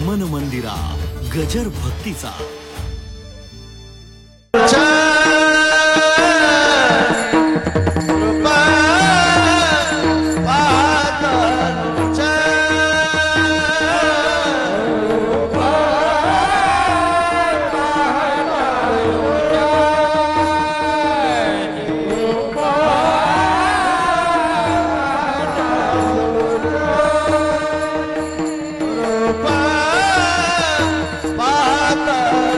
मन मंदिरा गजर भक्तीचा पाहता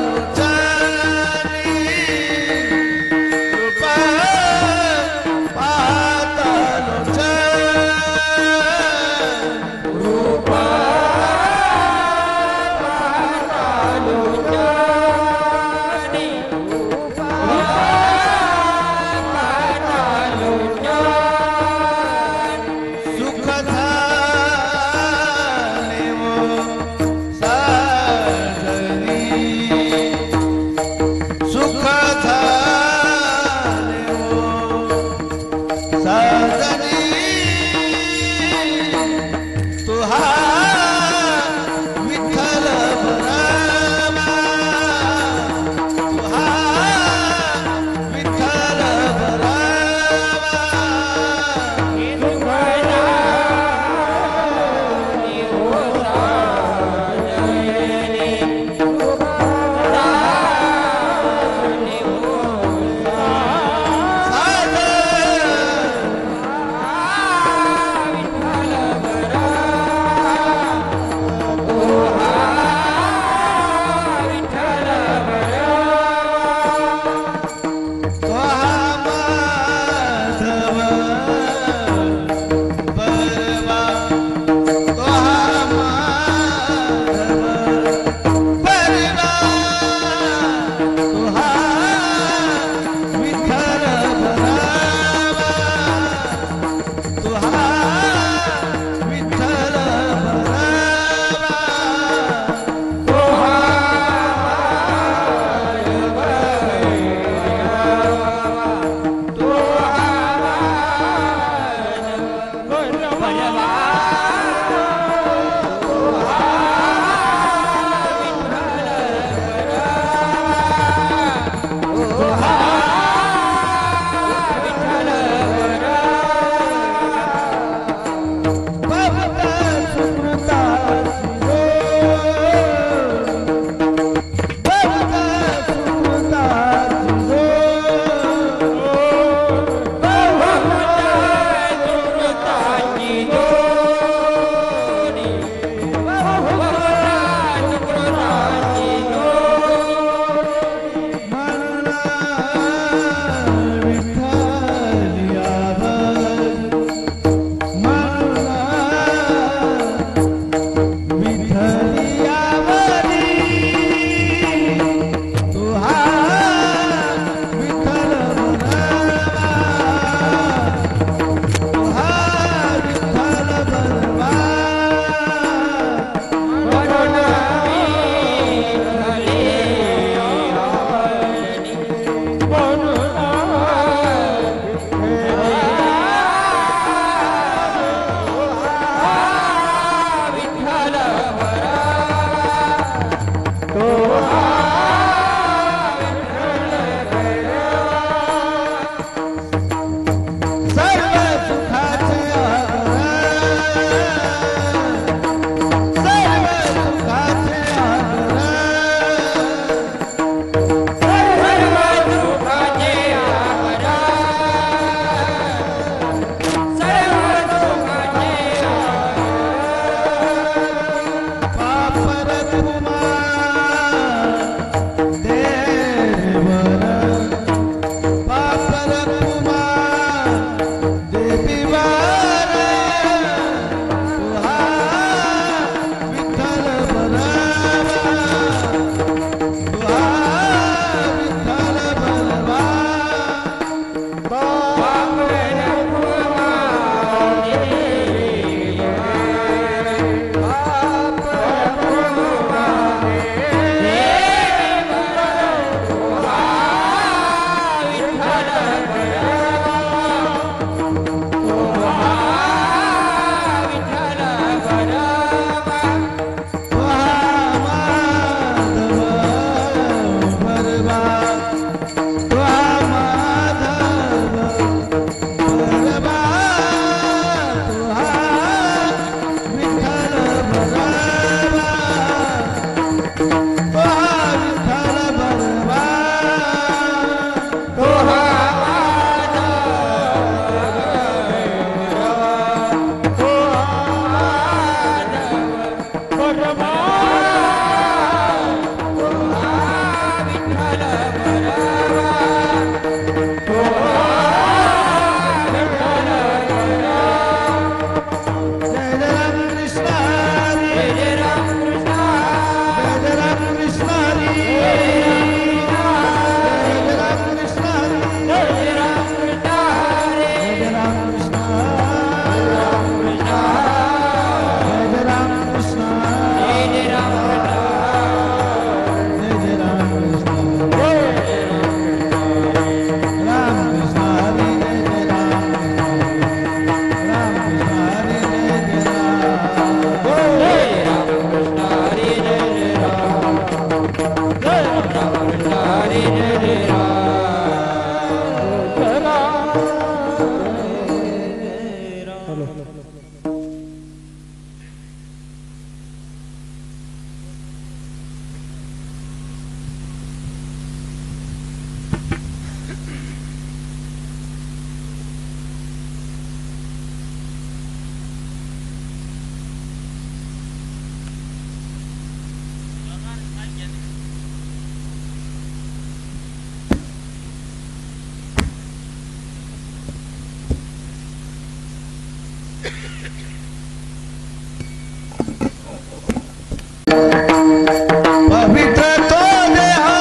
पवित्र तो देहा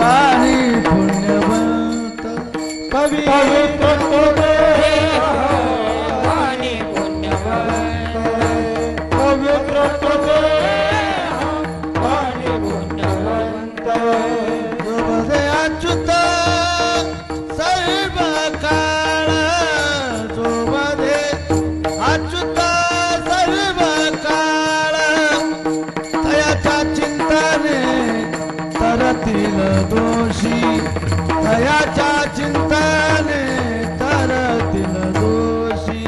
वाणी पुण्यवंत पवित्र तो देहा वाणी पुण्यवंत पवित्र तो देहा वाणी पुण्यवंत जोबदे अच्युत सर्व काळ जोबदे अच्युत सर्व काळ तयाच्या चिंतने तरतील दोषी तयाच्या चिंतने तरतील दोषी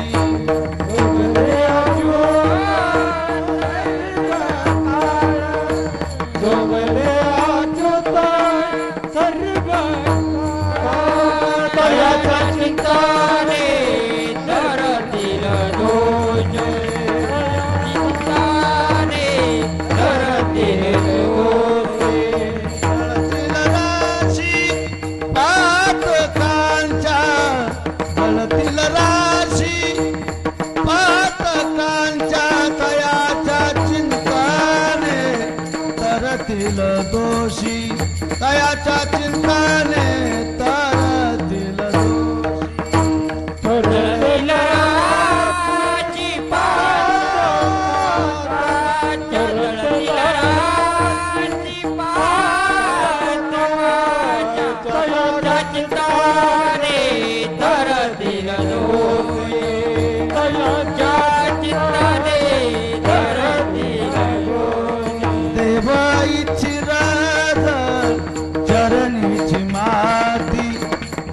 जोबदे अच्युत सर्व तयाच्या चिंतने तरतील दोषी गळतील राशी पातकांच्या तयाच्या चिंताने तरतील दोषी तयाच्या चिंताने तरतील देव इच्छिराज चरणीची माती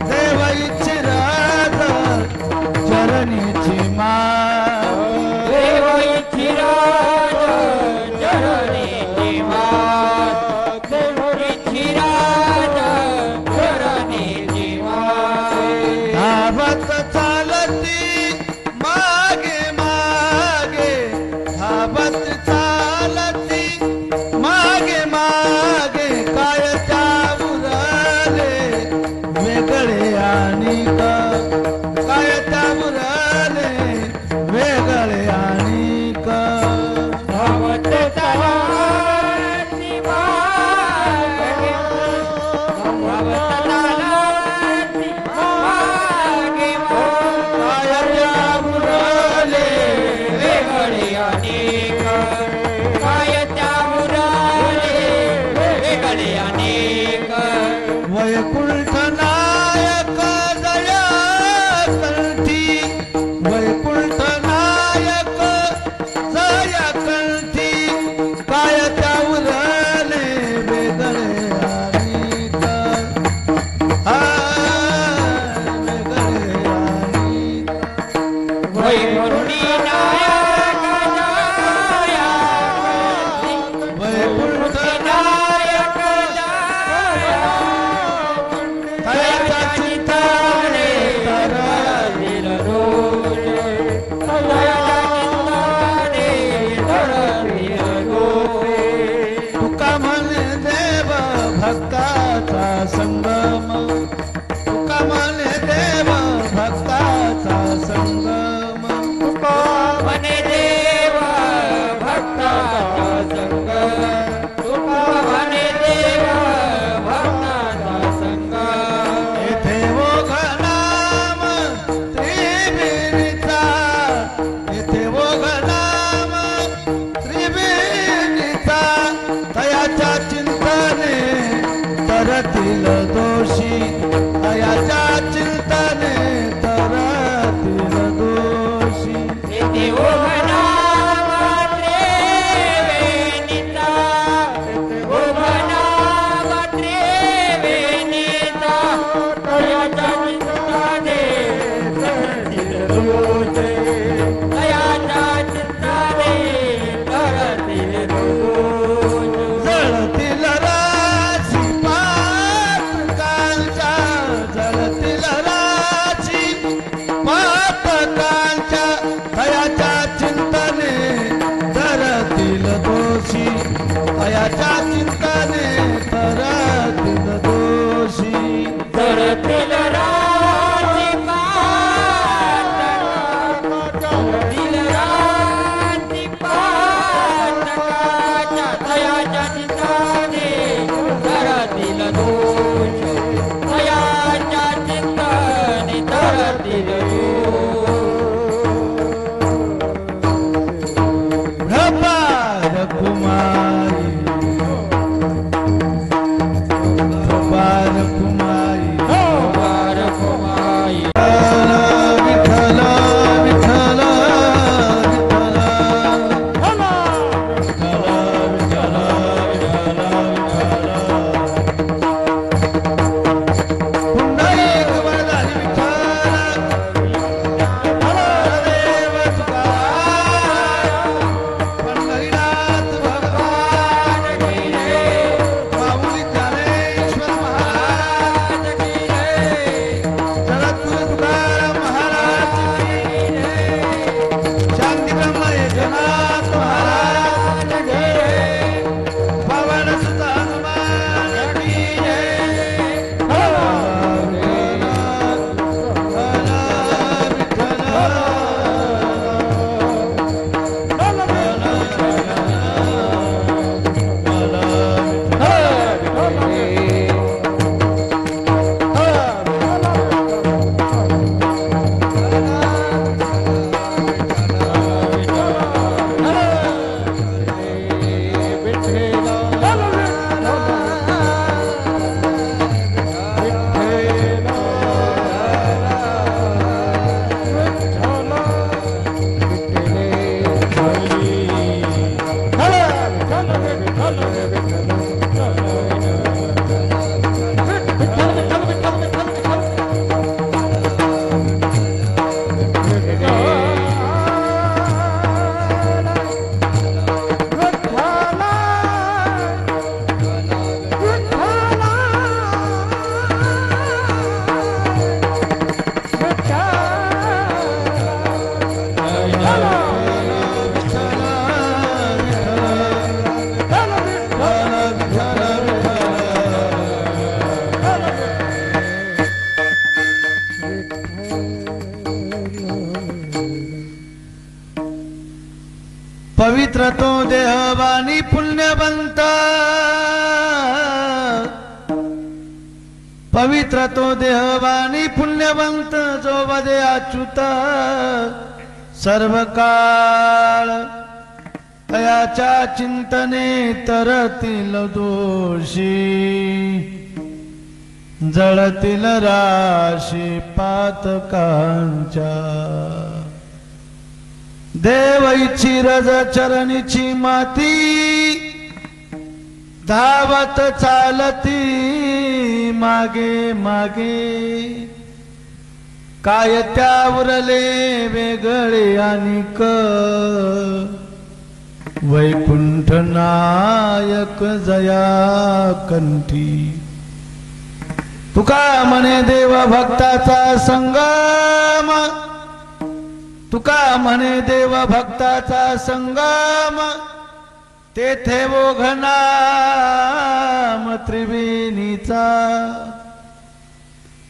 देव इच्छिराज चरणीची माती देव इच्छिराज चरणीची माती देव इच्छिराज चरणीची माती धावत चालती मागे मागे धावत चालती मागे मागे काय त्या उरले वेगळे आणि काय त्या उरले वेगळे आणि धावत चालती मागे धावत चालती मागे काय त्या उरले वेगळे आणि वैकुंठ नायक दया कंठी वैकुंठ नायक दया कंठी काय त्या उरले वेगळे आणि वेगळे आणि वैकुंठी नायक वैकुंठ नायक तयाच्या चिंताने तरतील दोषी तयाच्या चिंताने तरतील दोषी तुका म्हणे देव भक्ताचा संगम तुका म्हणे देव भक्ताचा संगम तुका पवित्र तो देहवानी पुण्यवंत, पवित्र तो देहवानी पुण्यवंत, जो वदे अच्युत सर्व काळ, तयाच्या चिंतने तरतील दोषी, जळतील राशी पातकांच्या, देव इच्छी रज चरणीची माती, धावत चालती मागे मागे, काय त्या उरले वेगळे अनिक, वैकुंठ नायक जया कंठी, तुका म्हणे देव भक्ताचा संगम, तुका म्हणे देव भक्ताचा संगम, तेथे ओघनाम त्रिवेणीचा,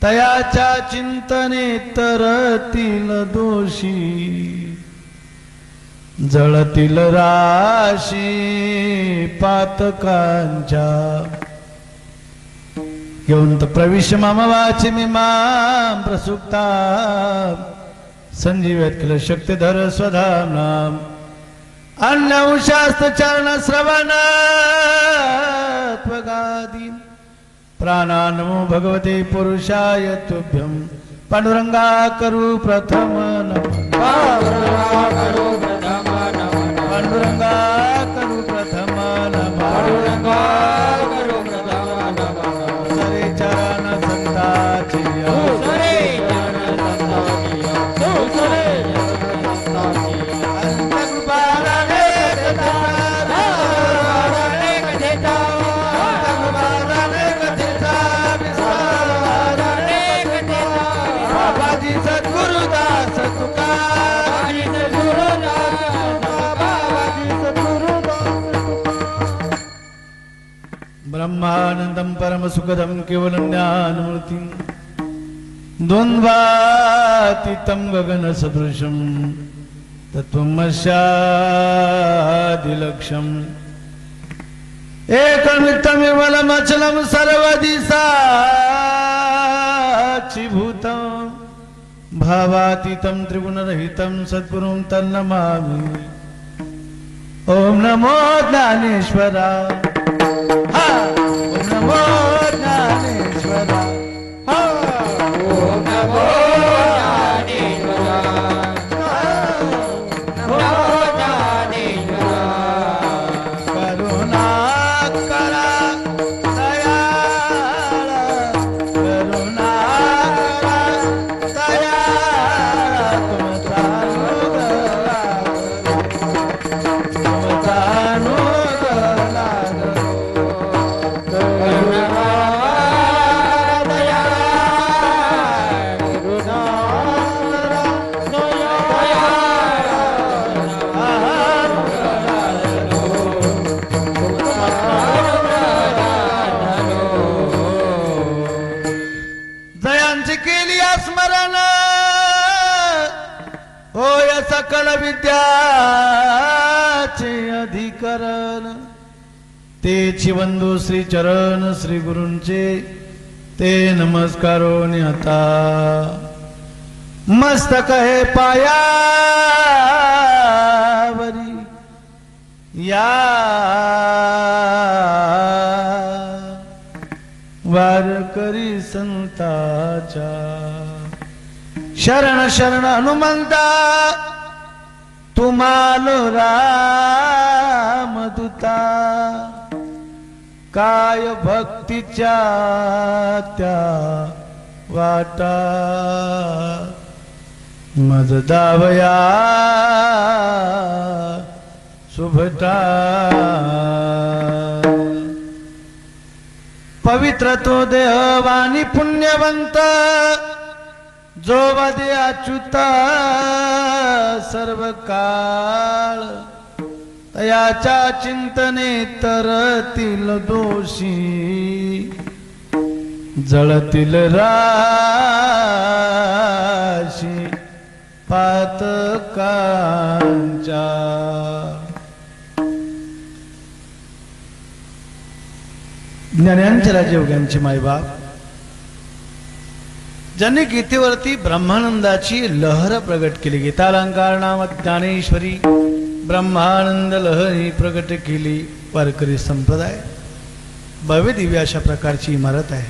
तयाच्या चिंतने तरतील दोषी, जळतील राशी पातकांच्या, येऊन प्रविश्य माम वाची मी माम प्रसुप्ता, संजीवत किल शक्तिधर स्वधाम नाम, अन्य शास्त्र चरण श्रवण त्वगादीन, प्राणा नमो भगवते पुरुषाय तुभ्यं, पांडुरंगा करू प्रथम नमः, पांडुरंगा करू प्रथम नमः, सरे चरण संताची, ब्रह्मानंदं परम सुखदं केवलं ज्ञानमूर्तिं, द्वन्द्वातीतं गगन सदृशं, तत्त्वमस्यादिलक्ष्यम्, एकनित्यमिवलमचलं सर्वदिशाचीभूतं, भावातीतं त्रिगुणरहितं सद्गुरुं तन्नमामि। ओम नमो ज्ञानेश्वरा, ओम नमो ज्ञानेश्वरा, ओम नमो ज्ञानेश्वरा, नमो ज्ञानेश्वरा, करुणा करा दयाळ, करुणा करा दयाळ, तुमचा अनुग्रह, तुमचा अनुग्रह, दयांची केली स्मरण, होय सकल विद्याचे अधिकरण, तेची वंदू श्री चरण श्री गुरूंचे, ते नमस्कारो निहता, मस्तक हे पायावरी, या वारकरी संताच्या, शरण शरण हनुमंता, तुम्हालो रामदूता, काय भक्तीच्या त्या वाटा, मज दावया शुभता, पवित्र तो देहवानी पुण्यवंत, जो वदे अच्युत सर्व काळ, तयाच्या चिंतने तरतील दोषी, जळतील राशी पातकांच्या, ज्ञानांचे राजे योग्यांचे मायबाप, ज्यांनी गीतेवरती ब्रह्मानंदाची लहर प्रगट केली. गीतालंकार नाम ज्ञानेश्वरी ब्रह्मानंद लहरी प्रगट केली. वारकरी संप्रदाय भव्य दिव्य अशा प्रकारची इमारत आहे.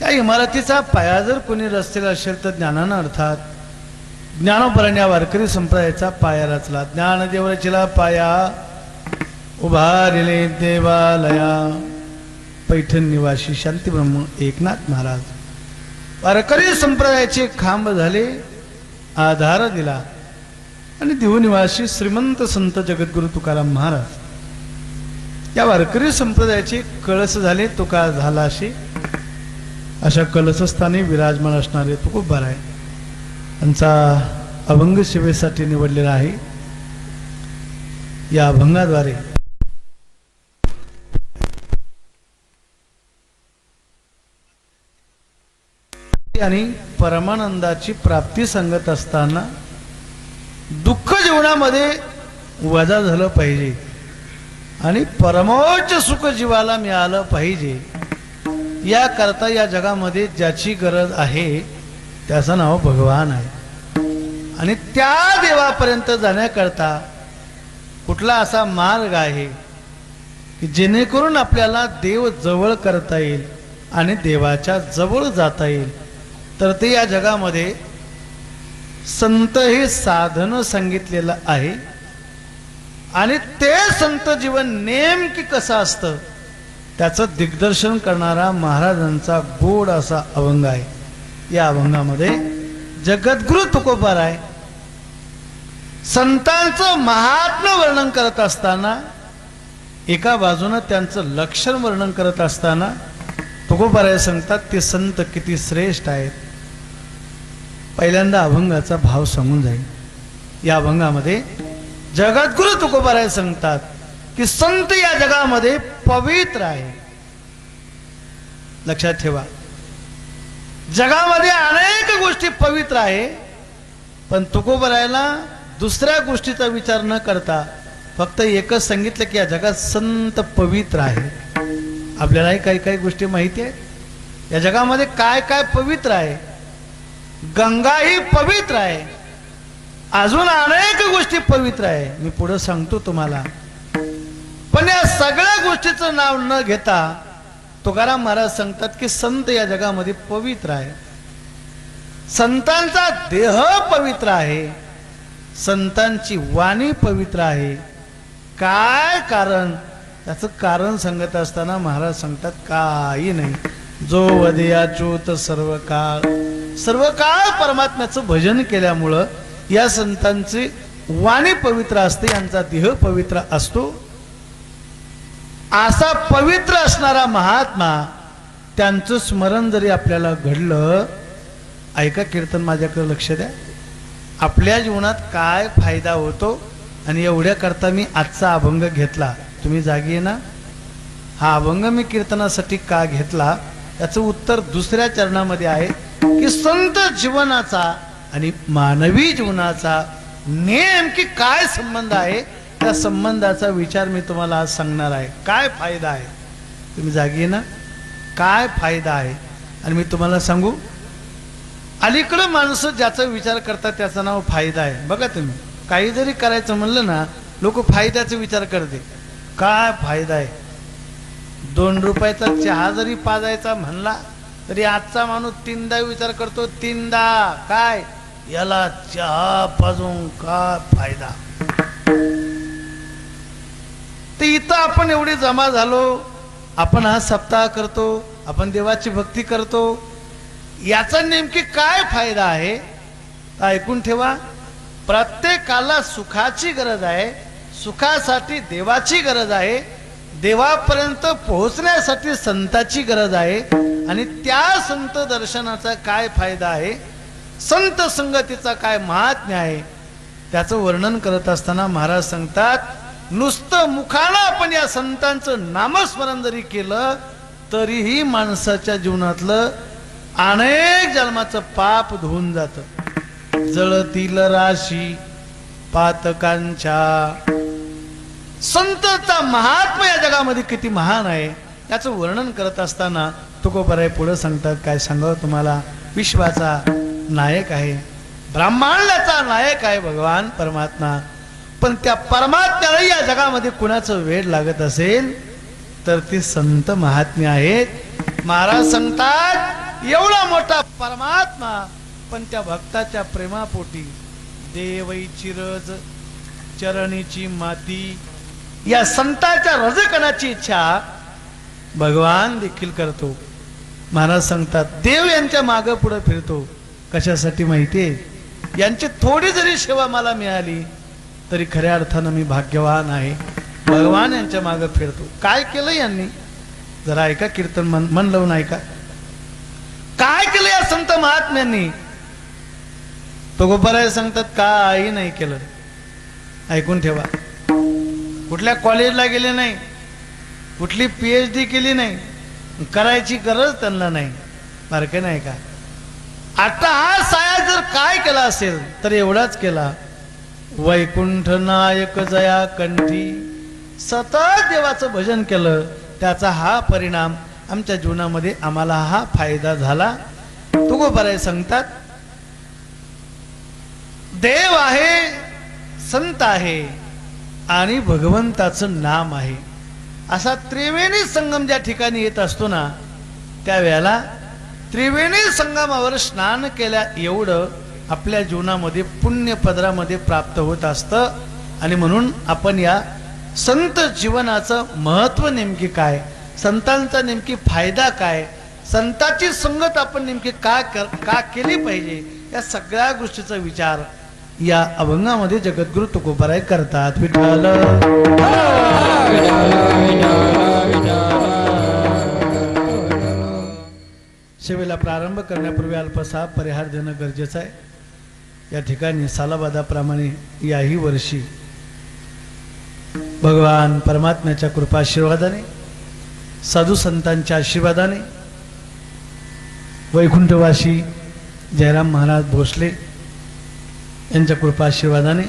या इमारतीचा पाया जर कोणी रचलेला असेल तर ज्ञानानं, अर्थात ज्ञानोपरायण या वारकरी संप्रदायाचा पाया रचला. ज्ञानदेव रचिला पाया, उभारिले देवालया. पैठण निवासी शांतीब्रह्म एकनाथ महाराज वारकरी संप्रदायाचे खांब झाले, आधार दिला. आणि देहू निवासी श्रीमंत संत जगद्गुरु तुकाराम महाराज या वारकरी संप्रदायाचे कळस झाले. तुका झाला अशी अशा कलशस्थानी विराजमान असणारे तुकोबाराय यांचा अभंग सेवेसाठी निवडलेला आहे. या अभंगाद्वारे आणि परमानंदाची प्राप्ती सांगत असताना दुःख जीवनामध्ये वजा झालं पाहिजे आणि परमोच्च सुख जीवाला मिळालं पाहिजे. याकरता या जगामध्ये ज्याची गरज आहे त्याचं नाव भगवान आहे. आणि त्या देवापर्यंत जाण्याकरता कुठला असा मार्ग आहे की जेणेकरून आपल्याला देव जवळ करता येईल आणि देवाच्या जवळ जाता येईल, तर ते या जगामध्ये संत हे साधन सांगितलेलं आहे. आणि ते संत जीवन नेमकी कसं असतं त्याचं दिग्दर्शन करणारा महाराजांचा गोड असा अभंग आहे. या अभंगामध्ये जगद्गुरु तुकोबाराय संतांचं महात्म्य वर्णन करत असताना एका बाजूनं त्यांचं लक्षण वर्णन करत असताना तुकोबाराय सांगतात ते संत किती श्रेष्ठ आहेत. पहिल्यांदा अभंगाचा भाव सांगून जाईल. या अभंगामध्ये जगद्गुरु तुकोबाराय सांगतात की संत या जगामध्ये पवित्र आहे. लक्षात ठेवा, जगामध्ये अनेक गोष्टी पवित्र आहे, पण तुकोबारायला दुसऱ्या गोष्टीचा विचार न करता फक्त एकच सांगितलं की या जगात संत पवित्र आहे. आपल्यालाही काही काही गोष्टी माहिती आहेत या जगामध्ये काय काय पवित्र आहे. गंगा ही पवित्र आहे, अजून अनेक गोष्टी पवित्र आहे. मी पुढे सांगतो तुम्हाला. पण या सगळ्या गोष्टीचं नाव न घेता तुकाराम महाराज सांगतात की संत या जगामध्ये पवित्र आहे. संतांचा देह पवित्र आहे, संतांची वाणी पवित्र आहे. काय कारण, त्याचं कारण सांगत असताना महाराज सांगतात काही नाही. जो वदयाच्युत सर्व काळ परमात्म्याचं भजन केल्यामुळं या संतांची वाणी पवित्र असते, यांचा देह पवित्र असतो. असा पवित्र असणारा महात्मा त्यांचं स्मरण जरी आपल्याला घडलं, ऐका कीर्तन माझ्याकडे लक्ष द्या, आपल्या जीवनात काय फायदा होतो. आणि एवढ्या करता मी आजचा अभंग घेतला. तुम्ही जागी आहे ना? हा अभंग मी कीर्तनासाठी का घेतला याचं उत्तर दुसऱ्या चरणामध्ये आहे की संत जीवनाचा आणि मानवी जीवनाचा नेमकी काय संबंध आहे, त्या संबंधाचा विचार मी तुम्हाला आज सांगणार आहे. काय फायदा आहे, तुम्ही जागी आहे ना? काय फायदा आहे आणि मी तुम्हाला सांगू. अलीकडं माणसं ज्याचा विचार करतात त्याचं नाव फायदा आहे. बघा तुम्ही, काही जरी करायचं म्हणलं ना, लोक फायद्याचा विचार करते. काय फायदा आहे? 2 रुपयाचा चहा जरी पाजायचा म्हणला तरी आजचा माणूस 3दा विचार करतो. 3दा काय, याला चहा पाजून काय फायदा. तर इथं आपण एवढे जमा झालो, आपण हा सप्ताह करतो, आपण देवाची भक्ती करतो, याचा नेमकी काय फायदा आहे तर ऐकून ठेवा. प्रत्येकाला सुखाची गरज आहे, सुखासाठी देवाची गरज आहे, देवापर्यंत पोहोचण्यासाठी संताची गरज आहे. आणि त्या संत दर्शनाचा काय फायदा आहे, संत संगतीचा काय महात्म्य आहे, त्याचं वर्णन करत असताना महाराज सांगतात, नुसतं मुखानं आपण या संतांचं नामस्मरण जरी केलं तरीही माणसाच्या जीवनातलं अनेक जन्माचं पाप धुवून जातं. जळतील राशी पातकांच्या. संतचा महात्मा या जगामध्ये किती महान आहे याचं वर्णन करत असताना तुकोबराय पुढे सांगतात, काय सांगावं तुम्हाला, विश्वाचा नायक आहे, ब्रह्मांडाचा नायक आहे भगवान परमात्मा. पण त्या परमात्म्याला या जगामध्ये कुणाचं वेड लागत असेल तर ते संत महात्मे आहेत. महाराज सांगतात, एवढा मोठा परमात्मा पण त्या भक्ताच्या प्रेमापोटी देवईची रज चरणीची माती, या संतांच्या रजकणाची इच्छा भगवान देखील करतो. महाराज सांगतात, देव यांच्या मागे पुढे फिरतो. कशासाठी माहितीये? यांची थोडी जरी सेवा मला मिळाली तरी खऱ्या अर्थानं मी भाग्यवान आहे. भगवान यांच्या मागे फिरतो. काय केलं यांनी? जरा ऐका, कीर्तन मन लावून ऐका. काय केलं या संत महात्म्यांनी? तुकोबराय सांगतात, काही नाही केलं. ऐकून ठेवा. कुठल्या कॉलेजला गेले नाही, कुठली PhD केली नाही, करायची गरज त्यांना नाही. बारके नाही का? आता हा साया जर काय केला असेल तर एवढाच केला, वैकुंठ नायक जया कंठी, सतत देवाचं भजन केलं. त्याचा हा परिणाम आमच्या जीवनामध्ये आम्हाला हा फायदा झाला. तुकोबराय सांगतात, देव आहे, संत आहे आणि भगवंताचं नाम आहे. असा त्रिवेणी संगम ज्या ठिकाणी येत असतो ना, त्यावेळेला त्रिवेणी संगमावर स्नान केल्या एवढं आपल्या जीवनामध्ये पुण्य पदरामध्ये प्राप्त होत असतं. आणि म्हणून आपण या संत जीवनाचं महत्व नेमकी काय, संतांचा नेमकी फायदा काय, संतांची संगत आपण नेमकी का केली पाहिजे, या सगळ्या गोष्टीचा विचार या अभंगामध्ये जगद्गुरु तुकोबराय करतात. विठ्ठल सेवेला प्रारंभ करण्यापूर्वी अल्पसा परिहार देणं गरजेचं आहे. या ठिकाणी सालाबादाप्रमाणे याही वर्षी भगवान परमात्म्याच्या कृपाशीर्वादाने, साधू संतांच्या आशीर्वादाने, वैकुंठवासी जयराम महाराज भोसले यांच्या कृपाशीर्वादाने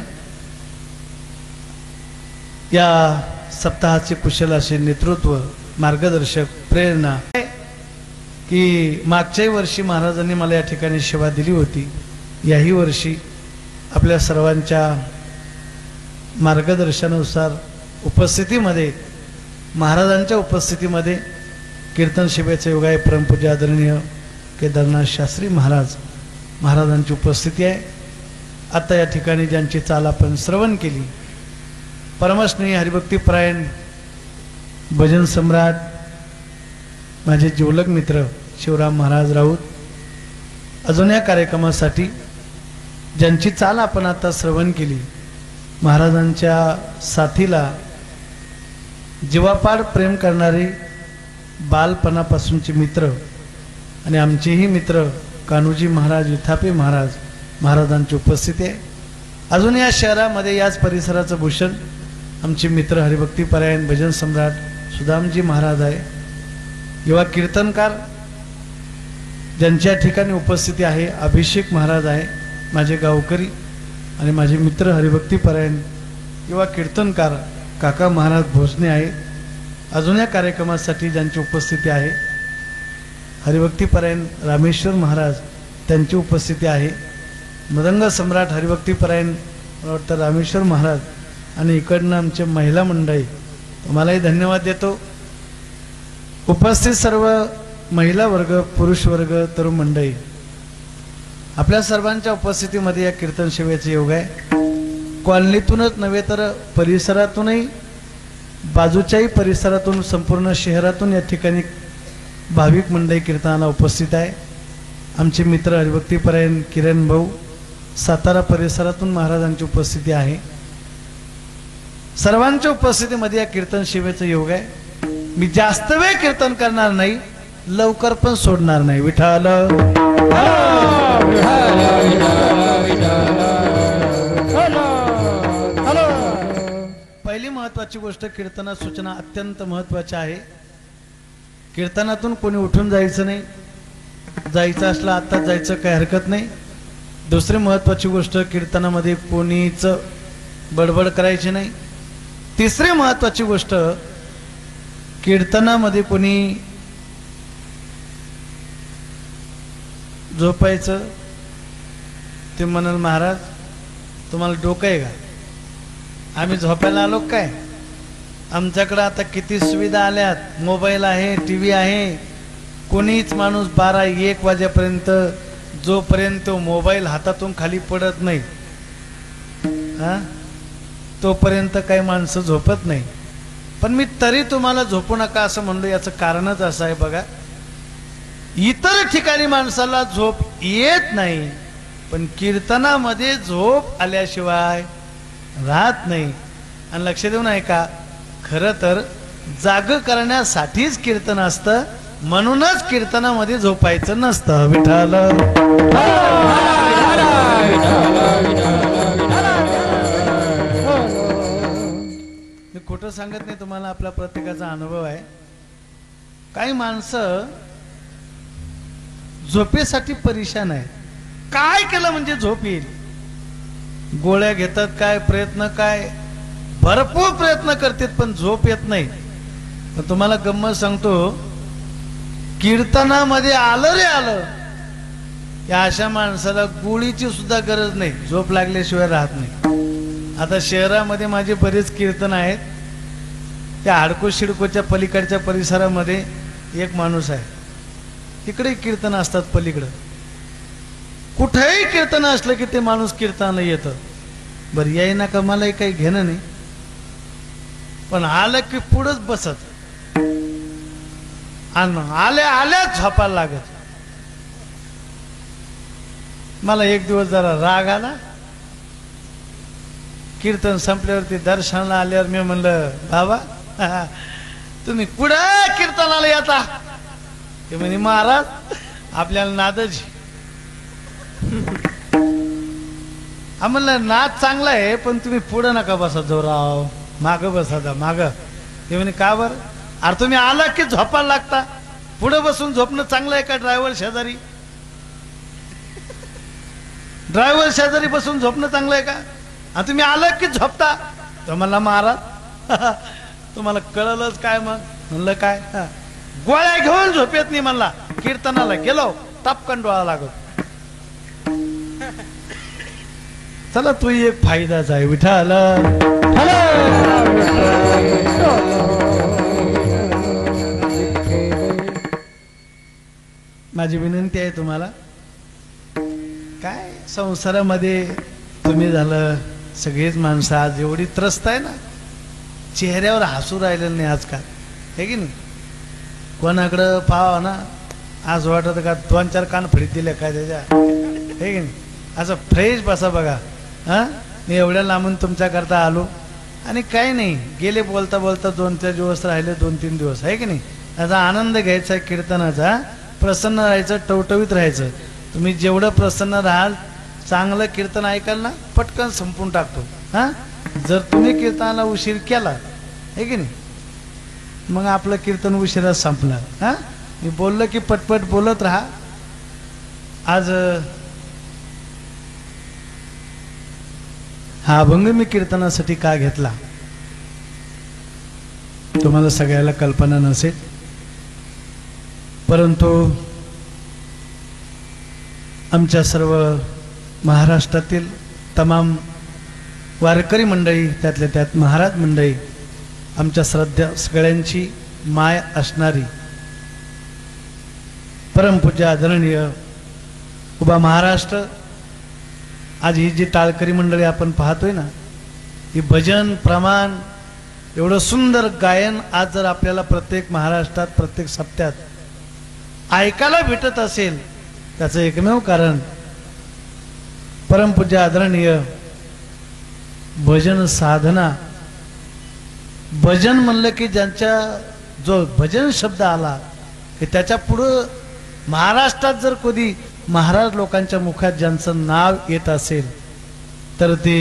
या सप्ताहाचे कुशल असे नेतृत्व, मार्गदर्शक, प्रेरणा की मागच्याही वर्षी महाराजांनी मला या ठिकाणी सेवा दिली होती. याही वर्षी आपल्या सर्वांच्या मार्गदर्शनानुसार उपस्थितीमध्ये, महाराजांच्या उपस्थितीमध्ये कीर्तन सेवेचे योग आहे. परमपूज्य आदरणीय केदारनाथ शास्त्री महाराजांची उपस्थिती आहे. आता या ठिकाणी ज्यांची चाल आपण श्रवण केली, परमस्नेही हरिभक्तीपरायण भजन सम्राट माझे जिवलग मित्र शिवराम महाराज राऊत, अजून या कार्यक्रमासाठी ज्यांची चाल आपण आता श्रवण केली, महाराजांच्या साथीला जीवापाड प्रेम करणारे बालपणापासूनचे मित्र आणि आमचेही मित्र कान्होजी महाराज, विथापे महाराजांची उपस्थिती आहे. अजून या शहरामध्ये, याच परिसराचं भूषण आमचे मित्र हरिभक्तीपरायण भजन सम्राट सुदामजी महाराज आहे. युवा कीर्तनकार ज्यांच्या ठिकाणी उपस्थिती आहे, अभिषेक महाराज आहे, माझे गावकरी आणि माझे मित्र हरिभक्तीपरायण युवा कीर्तनकार काका महाराज भोसने आहे. अजून या कार्यक्रमासाठी ज्यांची उपस्थिती आहे, हरिभक्तीपरायण रामेश्वर महाराज, त्यांची उपस्थिती आहे. मृदंग सम्राट हरिभक्तीपरायण रामेश्वर महाराज आणि इकडनं आमचे महिला मंडळी, तुम्हालाही धन्यवाद देतो. उपस्थित सर्व महिला वर्ग, पुरुष वर्ग, तरुण मंडळी, आपल्या सर्वांच्या उपस्थितीमध्ये या कीर्तन सेवेचे योग आहे. कॉलनीतूनच नव्हे तर परिसरातूनही, बाजूच्याही परिसरातून, संपूर्ण शहरातून या ठिकाणी भाविक मंडळी कीर्तनाला उपस्थित आहे. आमचे मित्र हरिभक्तीपरायण किरण भाऊ, सातारा परिसरातून महाराजांची उपस्थिती आहे. सर्वांच्या उपस्थितीमध्ये या कीर्तन सेवेचं योग आहे. मी जास्त वेळ कीर्तन करणार नाही, लवकर पण सोडणार नाही. विठ्ठल पहिली महत्वाची गोष्ट, कीर्तनात सूचना अत्यंत महत्वाची आहे. कीर्तनातून कोणी उठून जायचं नाही, जायचं असलं आत्ताच जायचं, काही हरकत नाही. दुसरी महत्वाची गोष्ट, कीर्तनामध्ये कोणीच बडबड करायची नाही. तिसरी महत्वाची गोष्ट, कीर्तनामध्ये कोणी झोपायचं ते म्हणाल महाराज तुम्हाला डोकं आहे का आम्ही झोपायला आलो काय आमच्याकडे आता किती सुविधा आल्यात मोबाईल आहे टीव्ही आहे कोणीच माणूस 12-1 वाजेपर्यंत जोपर्यंत तो मोबाईल हातातून खाली पडत नाही हा तोपर्यंत काही माणसं झोपत नाही पण मी तरी तुम्हाला झोपू नका असं म्हणलो याचं कारणच असं आहे बघा इतर ठिकाणी माणसाला झोप येत नाही पण कीर्तनामध्ये झोप आल्याशिवाय राहत नाही आणि लक्ष देऊन ऐका खरं तर जाग करण्यासाठीच कीर्तन असतं म्हणूनच कीर्तनामध्ये झोपायचं नसतं विठ्ठल मी खोटं सांगत नाही तुम्हाला आपला प्रत्येकाचा अनुभव आहे काही माणसं झोपेसाठी परेशान आहे काय केलं म्हणजे झोप येईल गोळ्या घेतात काय प्रयत्न काय भरपूर प्रयत्न करतात पण झोप येत नाही पण तुम्हाला गंमत सांगतो कीर्तनामध्ये आलं रे आलं या अशा माणसाला गोळीची सुद्धा गरज नाही झोप लागल्याशिवाय राहत नाही आता शहरामध्ये माझे बरेच कीर्तन आहेत त्या हाडको शिडकोच्या पलीकडच्या परिसरामध्ये एक माणूस आहे तिकडे कीर्तन असतात पलीकडं कुठेही कीर्तन असलं की ते माणूस कीर्तनाला येतं बरं याय ना का मला काही घेणं नाही पण आलं की पुढंच बसत आणि आल्याच झोपायला लागत मला एक दिवस जरा राग आला कीर्तन संपल्यावरती दर्शनाला आल्यावर मी म्हणलं बाबा तुम्ही कुठं कीर्तनाला येता ते म्हणे महाराज आपल्याला नादच म्हणलं नाद चांगला आहे पण तुम्ही पुढं नका बसा जोराव माग बसा दा माग ते म्हणे का बरं अरे तुम्ही आला की झोपायला लागता पुढे बसून झोपणं चांगलं आहे का ड्रायव्हर शेजारी बसून झोपणं चांगलं आहे का आणि तुम्ही आला की झोपता तर म्हणला महाराज तुम्हाला कळलंच काय मग म्हणलं काय गोळ्या घेऊन झोपेत नाही म्हणला कीर्तनाला गेलो टपकन डोळा लागत चला तू एक फायदाच आहे विठ्ठल माझी विनंती आहे तुम्हाला काय संसारामध्ये तुम्ही झालं सगळीच माणसं आज एवढी त्रस्त आहे ना चेहऱ्यावर हसू राहिलेलं नाही आजकाल हे की नाही कोणाकडं पाहावं ना आज वाटत का 2-4 कान फडीत दिले काय त्याच्या हे की नाही असं फ्रेश बसा बघा हा मी एवढ्या लांबून तुमच्याकरता आलो आणि काही नाही गेले बोलता बोलता 2-4 दिवस राहिले 2-3 दिवस आहे की नाही याचा आनंद घ्यायचा आहे कीर्तनाचा प्रसन्न राहायचं टवटवीत राहायचं तुम्ही जेवढं प्रसन्न राहाल चांगलं कीर्तन ऐकाल ना पटकन संपून टाकतो हा जर तुम्ही कीर्तनाला उशीर केला आहे की नाही मग आपलं कीर्तन उशिरा संपणार हा मी बोललं की पटपट बोलत राहा आज हा अभंग मी कीर्तनासाठी का घेतला तुम्हाला सगळ्याला कल्पना नसेल परंतु आमच्या सर्व महाराष्ट्रातील तमाम वारकरी मंडळी त्यातल्या त्यात महाराज मंडळी आमच्या श्रद्धा सगळ्यांची माय असणारी परमपूज्य आदरणीय उभा महाराष्ट्र आज ही जी टाळकरी मंडळी आपण पाहतोय ना ही भजन प्रमाण एवढं सुंदर गायन आज जर आपल्याला प्रत्येक महाराष्ट्रात प्रत्येक सप्त्यात ऐकायला भेटत असेल त्याचं एकमेव कारण परमपूज्य आदरणीय भजन साधना भजन म्हणलं की ज्यांच्या जो भजन शब्द आला की त्याच्या पुढं महाराष्ट्रात जर कधी महाराज लोकांच्या मुखात ज्यांचं नाव येत असेल तर ते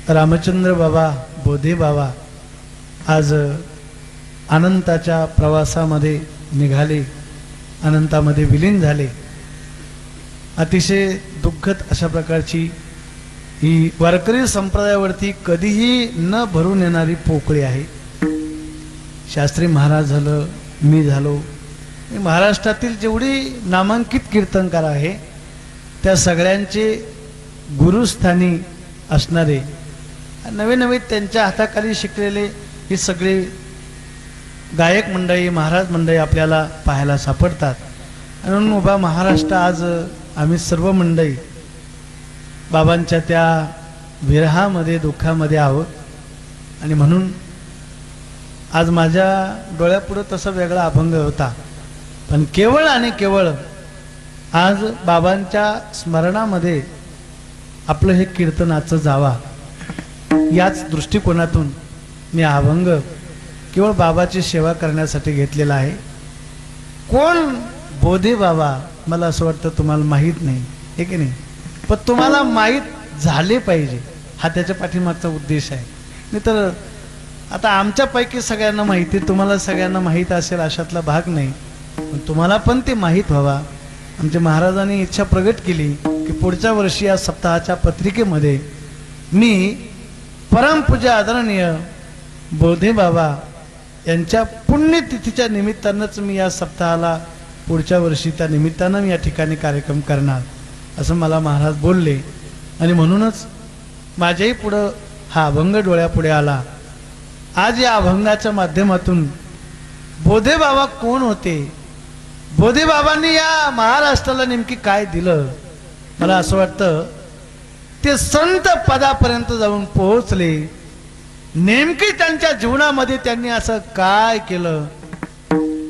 रामचंद्र बाबा बोधे बाबा आज अनंताच्या प्रवासामध्ये निघाले अनंतामध्ये विलीन झाले अतिशय दुःखद अशा प्रकारची ही वारकरी संप्रदायावरती कधीही न भरून येणारी पोकळी आहे शास्त्री महाराज झालं, मी झालो, मी महाराष्ट्रातील जेवढी नामांकित कीर्तनकार आहे त्या सगळ्यांचे गुरुस्थानी असणारे नवे नवे त्यांच्या हाताखाली शिकलेले ही सगळे गायक मंडळी, महाराज मंडळी आपल्याला पाहायला सापडतात. म्हणून उभा महाराष्ट्र आज आम्ही सर्व मंडळी बाबांच्या त्या विरहामध्ये, दुःखामध्ये आहोत. आणि म्हणून आज माझ्या डोळ्यापुढं तसा वेगळा अभंग होता, पण केवळ आणि केवळ आज बाबांच्या स्मरणामध्ये आपलं हे कीर्तनाचं जावा याच दृष्टिकोनातून मी अभंग केवळ बाबाची सेवा करण्यासाठी घेतलेला आहे. कोण बोधे बाबा मला असं वाटतं तुम्हाला माहीत नाही, हे की नाही, पण तुम्हाला माहीत झाले पाहिजे हा त्याच्या पाठीमागचा उद्देश आहे. नाही तर आता आमच्यापैकी सगळ्यांना माहिती, तुम्हाला सगळ्यांना माहीत असेल अशातला भाग नाही, पण तुम्हाला पण ते माहीत व्हावा. आमच्या महाराजांनी इच्छा प्रगट केली की पुढच्या वर्षी या सप्ताहाच्या पत्रिकेमध्ये मी परमपूज्य आदरणीय बोधे बाबा यांच्या पुण्यतिथीच्या निमित्तानंच मी या सप्ताहाला पुढच्या वर्षी त्या निमित्तानं मी या ठिकाणी कार्यक्रम करणार असं मला महाराज बोलले. आणि म्हणूनच माझ्याही पुढं हा अभंग डोळ्यापुढे आला. आज या अभंगाच्या माध्यमातून बोधे बाबा कोण होते, बोधे बाबांनी या महाराष्ट्राला नेमकी काय दिलं, मला असं वाटतं ते संत पदापर्यंत जाऊन पोहोचले. नेमकी त्यांच्या जीवनामध्ये त्यांनी असं काय केलं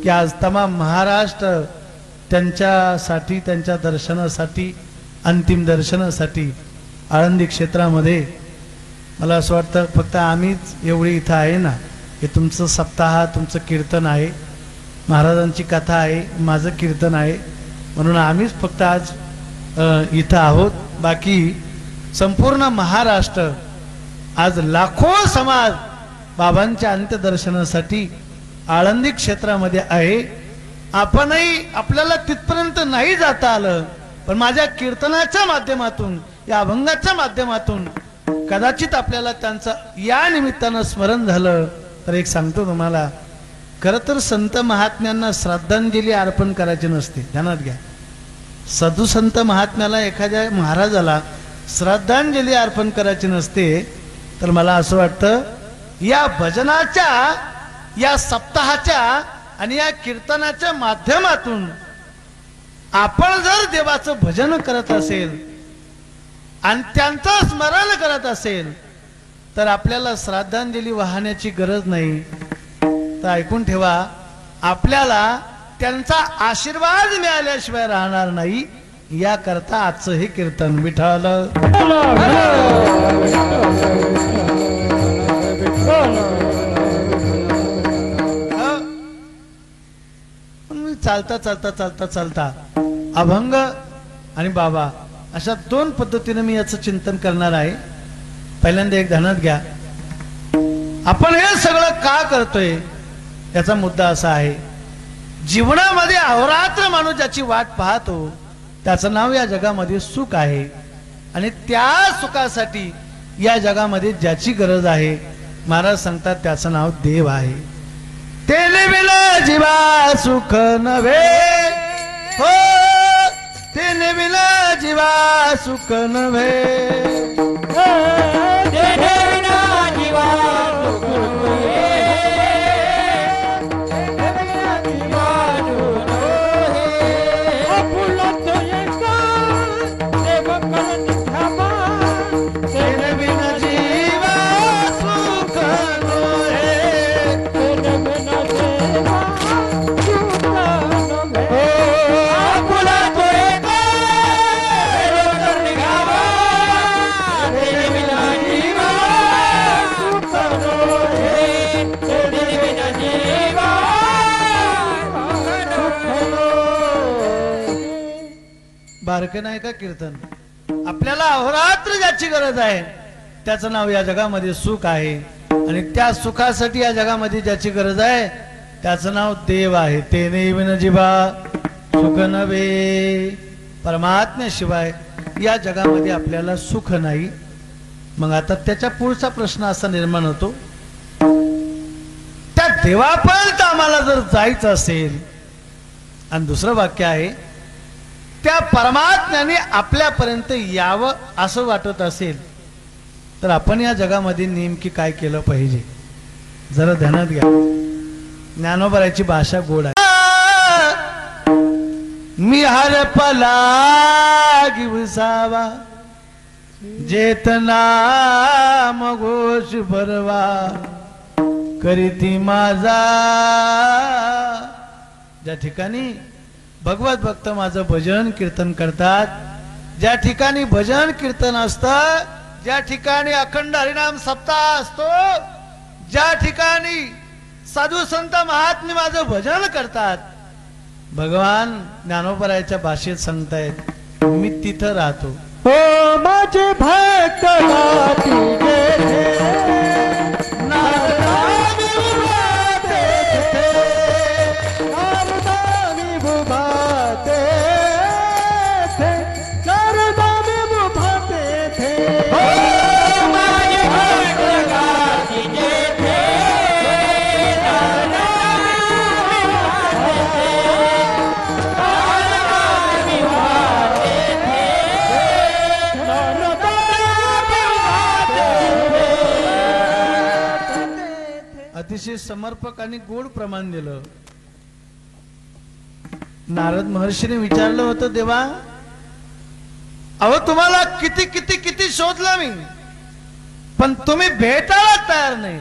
की आज तमाम महाराष्ट्र त्यांच्यासाठी, त्यांच्या दर्शनासाठी, अंतिम दर्शनासाठी आळंदी क्षेत्रामध्ये, मला असं वाटतं फक्त आम्हीच एवढी इथं आहे ना, हे तुमचं सप्ताह, तुमचं कीर्तन आहे, महाराजांची कथा आहे, माझं कीर्तन आहे, म्हणून आम्हीच फक्त आज इथं आहोत. बाकी संपूर्ण महाराष्ट्र आज लाखो समाज बाबांच्या अंत्यदर्शनासाठी आळंदी क्षेत्रामध्ये आहे. आपणही, आपल्याला तिथपर्यंत नाही जाता आलं, पण माझ्या कीर्तनाच्या माध्यमातून, या अभंगाच्या माध्यमातून कदाचित आपल्याला त्यांचं या निमित्तानं स्मरण झालं. तर एक सांगतो तुम्हाला, खरं तर संत महात्म्यांना श्रद्धांजली अर्पण करायची नसते, ध्यानात घ्या. साधू संत महात्म्याला, एखाद्या महाराजाला श्रद्धांजली अर्पण करायची नसते. तर मला असं वाटतं या भजनाच्या, या सप्ताहाच्या आणि या कीर्तनाच्या माध्यमातून आपण जर देवाचं भजन करत असेल आणि त्यांचं स्मरण करत असेल तर आपल्याला श्रद्धांजली वाहण्याची गरज नाही. तर ऐकून ठेवा, आपल्याला त्यांचा आशीर्वाद मिळाल्याशिवाय राहणार नाही. याकरता आजचं हे कीर्तन. विठ्ठल मी चालता चालता चालता चालता अभंग आणि बाबा अशा दोन पद्धतीने मी याचं चिंतन करणार आहे. पहिल्यांदा एक ध्यानात घ्या, आपण हे सगळं का करतोय याचा मुद्दा असा आहे, जीवनामध्ये अहोरात्र माणूस ज्याची वाट पाहतो त्याचं नाव या जगामध्ये सुख आहे. आणि त्या सुखासाठी या जगामध्ये ज्याची गरज आहे, महाराज सांगतात त्याचं नाव देव आहे. तेने बिना जीवा सुख नव्हे, हो तेने बिना जीवा सुख नव्हे, तेने बिना जीवा सुख नव्हे, बारकं नाही का कीर्तन. आपल्याला अहोरात्र ज्याची गरज आहे त्याचं नाव या जगामध्ये सुख आहे. आणि त्या सुखासाठी या जगामध्ये ज्याची गरज आहे त्याचं नाव देव आहे. तेने बिन जीवा सुख नव्हे, परमात्म्याशिवाय या जगामध्ये आपल्याला सुख नाही. मग आता त्याच्या पुढचा प्रश्न असा निर्माण होतो, त्या देवापर्यंत आम्हाला जर जायचं असेल, आणि दुसरं वाक्य आहे, त्या परमात्म्याने आपल्यापर्यंत यावं असं वाटत असेल, तर आपण या जगामध्ये नेमकी काय केलं पाहिजे जरा ध्यानात घ्या. ज्ञानोबराची भाषा गोड आहे. मी हरपला गिवसावा जेतना मघोष भरवा करीती माझा. ज्या ठिकाणी भगवत भक्त माझं भजन कीर्तन करतात, ज्या ठिकाणी भजन कीर्तन असतं, ज्या ठिकाणी अखंड हरिनाम सप्ताह असतो, ज्या ठिकाणी साधू संत महात्मे माझं भजन करतात, भगवान ज्ञानोबरायच्या भाषेत सांगतायत मी तिथं राहतो. हो माझे भक्त गाती जेथे, नारदानी उभा तेथे, नारदानी उभा तेथे, नारदानी उभा तेथे. हो माझे भक्त गाती जेथे, अतिशय समर्पक आणि गोड प्रमाण दिलं. नारद महर्षीने विचारलं होतं, देवा अहो तुम्हाला किती किती किती शोधलं मी, पण तुम्ही भेटायला तयार नाही,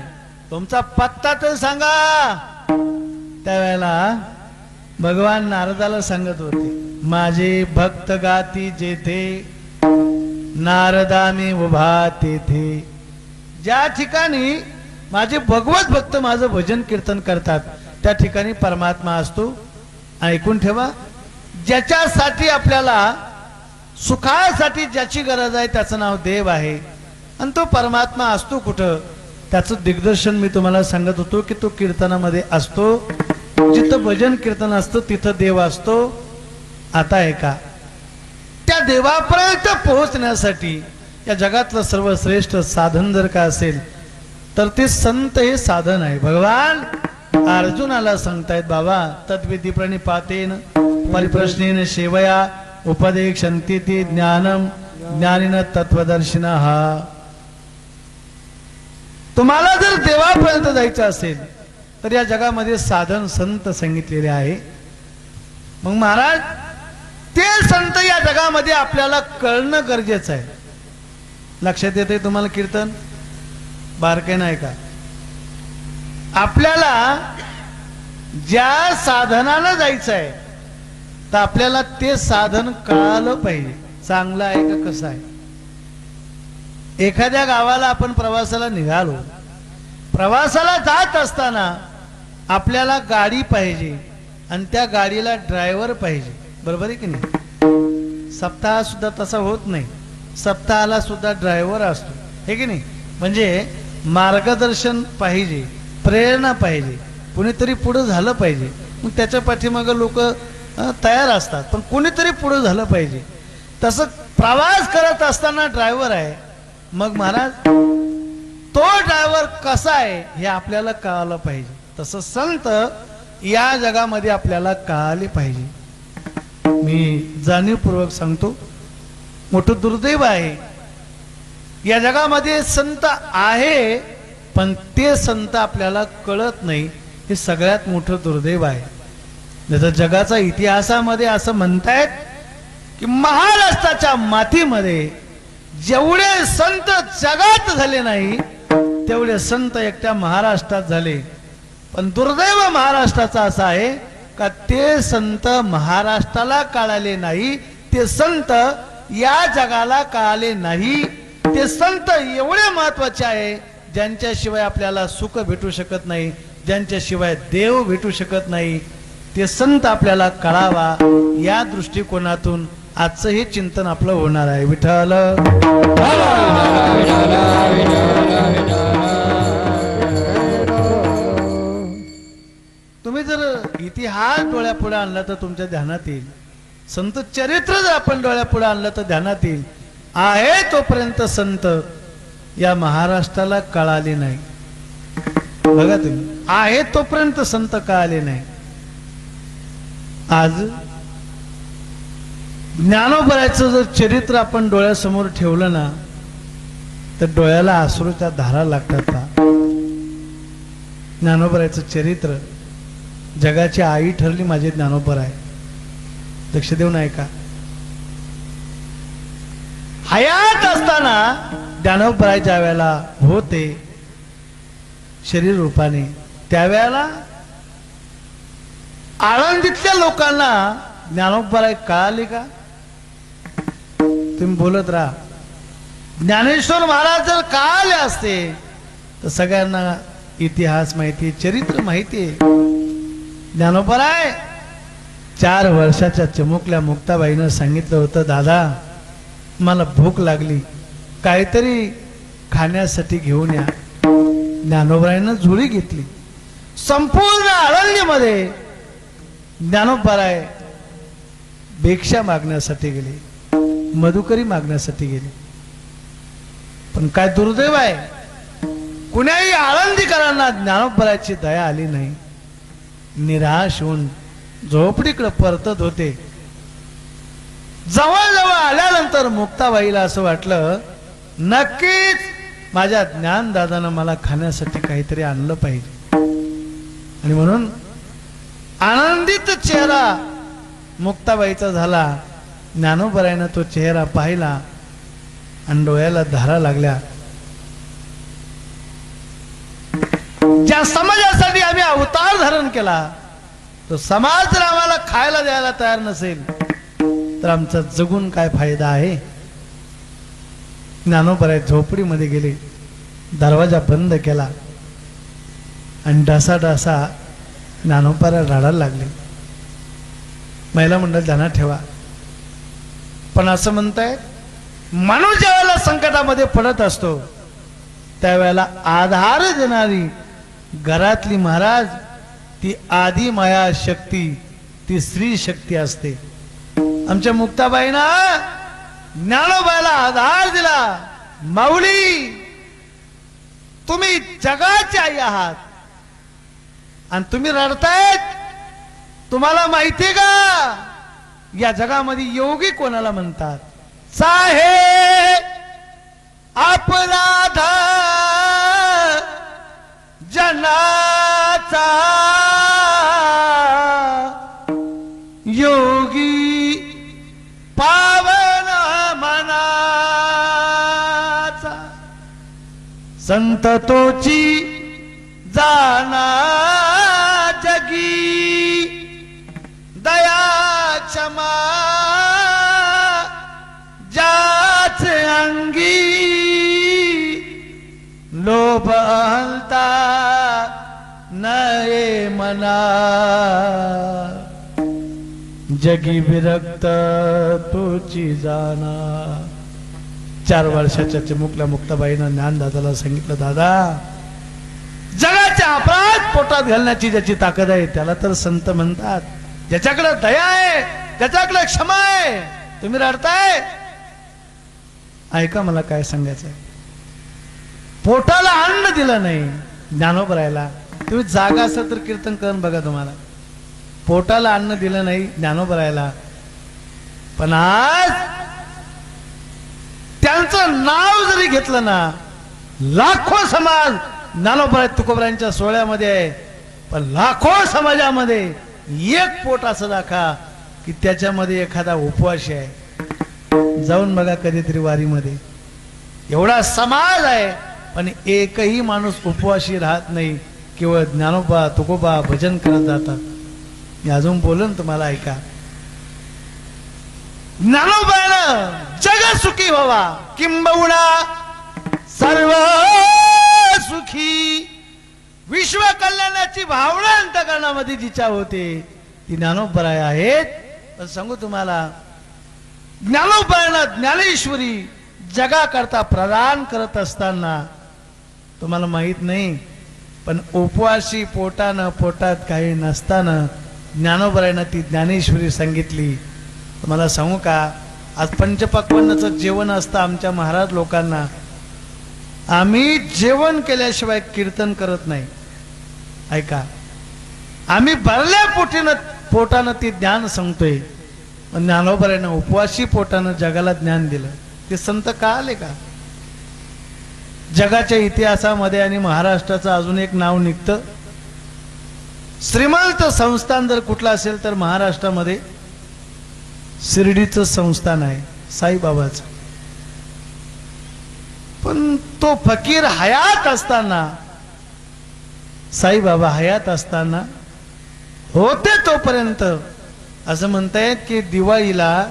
तुमचा पत्ता तर सांगा. त्यावेळेला भगवान नारदाला सांगत होते, माझे भक्त गाती जेथे, नारदा मी उभा तेथे. ज्या ठिकाणी माझे भगवत भक्त माझं भजन कीर्तन करतात, त्या ठिकाणी परमात्मा असतो. ऐकून ठेवा, ज्याच्यासाठी आपल्याला सुखासाठी ज्याची गरज आहे त्याचं नाव देव आहे, आणि तो परमात्मा असतो कुठं, त्याचं दिग्दर्शन मी तुम्हाला सांगत होतो की तो कीर्तनामध्ये असतो. जिथं भजन कीर्तन असतं तिथं देव असतो. आता आहे का, त्या देवापर्यंत पोहोचण्यासाठी या जगातलं सर्वश्रेष्ठ साधन जर का असेल तर ते संत हे साधन आहे. भगवान अर्जुनाला सांगतायत, बाबा तद्विधी प्रणिपातेन परिप्रश्नेन सेवया उपदेक्षन्ति ते ज्ञानम ज्ञानिन तत्वदर्शिनः. तुम्हाला जर देवापर्यंत जायचं असेल तर या जगामध्ये साधन संत सांगितलेले आहे. मग महाराज ते संत या जगामध्ये आपल्याला कळणं गरजेचं आहे. लक्षात येते तुम्हाला कीर्तन बारके नाही का? आपल्याला ज्या साधनाला जायचं आहे तर आपल्याला ते साधन कळालं पाहिजे, चांगलं आहे का कसं आहे. एखाद्या गावाला आपण प्रवासाला निघालो, प्रवासाला जात असताना आपल्याला गाडी पाहिजे आणि त्या गाडीला ड्रायव्हर पाहिजे, बरोबर आहे की नाही. सप्ताह सुद्धा तसा होत नाही, सप्ताहाला सुद्धा ड्रायव्हर असतो, हे की नाही. म्हणजे मार्गदर्शन पाहिजे, प्रेरणा पाहिजे, कुणीतरी पुढं झालं पाहिजे. मग त्याच्या पाठीमागं लोक तयार असतात, पण कोणीतरी पुढं झालं पाहिजे. तसं प्रवास करत असताना ड्रायव्हर आहे. मग महाराज तो ड्रायव्हर कसा आहे हे आपल्याला कळालं पाहिजे. तसं संत या जगामध्ये आपल्याला कळाले पाहिजे. मी जाणीवपूर्वक सांगतो, मोठं दुर्दैव आहे या जगामध्ये संत आहे पण ते संत आपल्याला कळत नाही, हे सगळ्यात मोठं दुर्दैव आहे. जसं जगाचा इतिहासामध्ये असं म्हणतायत की महाराष्ट्राच्या मातीमध्ये जेवढे संत जगात झाले नाही तेवढे संत एकट्या महाराष्ट्रात झाले. पण दुर्दैव महाराष्ट्राचा असा आहे का ते संत महाराष्ट्राला कळाले नाही, ते संत या जगाला कळाले नाही. ते संत एवढे महत्वाचे आहे ज्यांच्याशिवाय आपल्याला सुख भेटू शकत नाही, ज्यांच्याशिवाय देव भेटू शकत नाही. ते संत आपल्याला कळावा या दृष्टिकोनातून आजचं हे चिंतन आपलं होणार आहे. विठ्ठल तुम्ही जर इतिहास डोळ्यापुढे आणला तर तुमच्या ध्यानात येईल, संत चरित्र जर आपण डोळ्यापुढे आणलं तर ध्यानात येईल. आहे तोपर्यंत संत या महाराष्ट्राला कळाले नाही. बघा तुम्ही, आहे तोपर्यंत संत का आले नाही. आज ज्ञानोबरायचं जर चरित्र आपण डोळ्यासमोर ठेवलं ना तर डोळ्याला अश्रूच्या धारा लागतात का. ज्ञानोबरायचं चरित्र, जगाची आई ठरली माझे ज्ञानोबर आहे. लक्ष देऊन ऐका. हयात असताना ज्ञानोबराय ज्या वेळेला होते शरीर रूपाने, त्यावेळेला आळंदीतल्या लोकांना ज्ञानोबराय कळाले का. तुम्ही बोलत राहा. ज्ञानेश्वर महाराज जर कळाले असते तर सगळ्यांना इतिहास माहिती, चरित्र माहिती आहे. ज्ञानोबराय 4 वर्षाच्या चिमुकल्या मुक्ताबाईनं सांगितलं होतं, दादा मला भूक लागली, काहीतरी खाण्यासाठी घेऊन या. ज्ञानोबरायनं झुळी घेतली. संपूर्ण आरण्यामध्ये ज्ञानोबराय भिक्षा मागण्यासाठी गेले, मधुकरी मागण्यासाठी गेले. पण काय दुर्दैव आहे, कुणाही आळंदीकरांना ज्ञानोबरायची दया आली नाही. निराश होऊन झोपडीकडे परतत होते. जवळ आल्यानंतर मुक्ताबाईला असं वाटलं, नक्कीच माझ्या ज्ञानदादानं मला खाण्यासाठी काहीतरी आणलं पाहिजे. आणि म्हणून आनंदित चेहरा मुक्ताबाईचा झाला. ज्ञानोबरायनं तो चेहरा पाहिला आणि डोळ्याला धारा लागल्या. ज्या समाजासाठी आम्ही अवतार धारण केला, तो समाज जर आम्हाला खायला द्यायला तयार नसेल तर आमचा जगून काय फायदा आहे. ज्ञानोबराय झोपडीमध्ये गेले, दरवाजा बंद केला आणि ढासा ज्ञानोबराय रडायला लागले. महिला मंडळ ध्यानात ठेवा. पण असं म्हणताय, माणूस ज्या वेळेला संकटामध्ये पडत असतो त्यावेळेला आधार देणारी घरातली महाराज ती आदी माया शक्ती, ती स्त्री शक्ती असते. आमच्या मुक्ताबाईनं ज्ञानोबाईला आधार दिला. माऊली, तुम्ही जगाची आई आहात आणि तुम्ही रडतायत. तुम्हाला माहितीये का या जगामध्ये योगी कोणाला म्हणतात. चाहे अपराध जनाचा योगी पावन मनाचा, संत तोची जाना जगी, दया क्षमा जाच अंगी, लोभ अहंता नये मना, जगी विरक्त तोची जाना. 4 वर्षाच्या चिमुकल्या मुक्ताबाईनं ज्ञानदादाला सांगितलं, दादा जगाचे अपराध पोटात घालण्याची ज्याची ताकद आहे त्याला तर संत म्हणतात. ज्याच्याकडे दया आहे, ज्याच्याकडे क्षमा आहे. तुम्ही रडताय. ऐका मला काय सांगायचं आहे. पोटाला अन्न दिलं नाही ज्ञानोबरायला. तुम्ही जागा असेल तर कीर्तन करून बघा. तुम्हाला पोटाला अन्न दिलं नाही ज्ञानोबरायला, पण आज त्यांचं नाव जरी घेतलं ना, लाखो समाज ज्ञानोबराय तुकोबरायांच्या सोहळ्यामध्ये आहे, पण लाखो समाजामध्ये एक पोट असं दाखवा की त्याच्यामध्ये एखादा उपवासी आहे. जाऊन बघा कधीतरी वारीमध्ये. एवढा समाज आहे पण एकही माणूस उपवासी राहत नाही. केवळ ज्ञानोबा तुकोबा भजन करत जातात. मी अजून बोलन तुम्हाला, ऐका. ज्ञानोबानं जग सुखी व्हावा, किंबहुना सर्व सुखी, विश्व कल्याणाची भावना अंतकरणामध्ये जिच्या होते ती ज्ञानोबराय आहेत. पण सांगू तुम्हाला, ज्ञानोबरायनं ज्ञानेश्वरी जगाकरता प्रदान करत असताना तुम्हाला माहित नाही, पण उपवासी पोटानं, पोटात काही नसताना ज्ञानोबरायनं ती ज्ञानेश्वरी सांगितली. तुम्हाला सांगू का, आज पंचपक्वान्नाचं जेवण असतं आमच्या महाराज लोकांना. आम्ही जेवण केल्याशिवाय कीर्तन करत नाही. ऐका, आम्ही भरल्या पोटानं ते ज्ञान सांगतोय. ज्ञानोबरानं उपवासी पोटानं जगाला ज्ञान दिलं. ते संत का आले का? जगाच्या इतिहासामध्ये आणि महाराष्ट्राचं अजून एक नाव निघतं. श्रीमंत संस्थान जर कुठलं असेल तर महाराष्ट्रामध्ये शिर्डीचं संस्थान आहे, साईबाबाचं. पण तो फकीर हयात असताना, साईबाबा हयात असताना होते तोपर्यंत असं म्हणतायत की दिवाळीला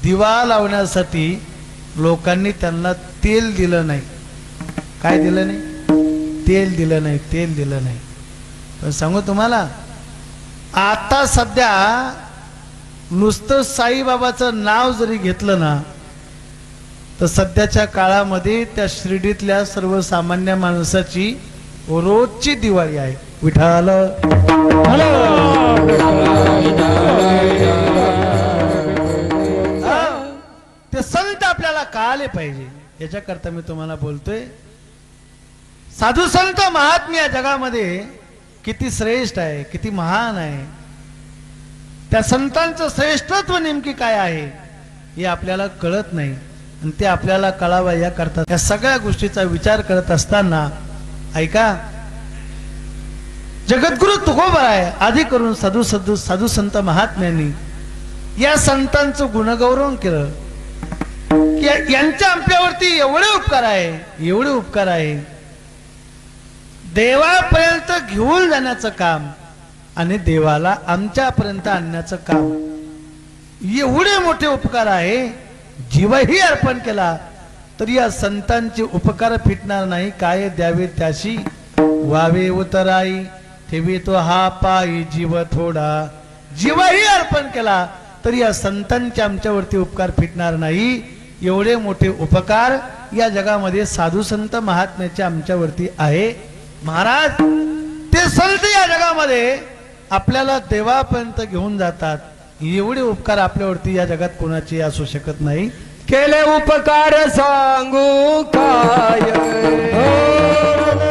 दिवा लावण्यासाठी लोकांनी त्यांना तेल दिलं नाही. काय दिलं नाही? तेल दिलं नाही, तेल दिलं नाही. पण सांगू तुम्हाला, आता सध्या नुसतं साईबाबाचं नाव जरी घेतलं ना तर सध्याच्या काळामध्ये त्या शिर्डीतल्या सर्वसामान्य माणसाची रोजची दिवाळी आहे. विठाल ते संत आपल्याला कळाले पाहिजे, याच्याकरता मी तुम्हाला बोलतोय. साधू संत महात्म्य या जगामध्ये किती श्रेष्ठ आहे, किती महान आहे. त्या संतांचं श्रेष्ठत्व नेमकी काय आहे हे आपल्याला कळत नाही. आणि ते आपल्याला कळावं याकरता या सगळ्या गोष्टीचा विचार करत असताना, ऐका, जगद्गुरु तुकोबाराय आधी करून साधू संत महात्म्यांनी या संतांचं गुणगौरव केलं. यांच्या आपल्यावरती एवढे उपकार आहे, एवढे उपकार आहे. देवापर्यंत घेऊन जाण्याचं काम आणि देवाला आमच्यापर्यंत आणण्याचं काम, एवढे मोठे उपकार आहे. जीवही अर्पण केला तर या संतांचे उपकार फिटणार नाही. काय द्यावे त्याशी वावे उतराई, ठेवी तो हा पायी जीव थोडा. जीवही अर्पण केला तर या संतांचे आमच्यावरती उपकार फिटणार नाही. एवढे मोठे उपकार या जगामध्ये साधू संत महात्म्याचे आमच्यावरती आहे. महाराज, ते संत या जगामध्ये आपल्याला देवापर्यंत घेऊन जातात. एवढे उपकार आपल्यावरती या जगात कोणाचे असू शकत नाही. केले उपकार सांगू काय,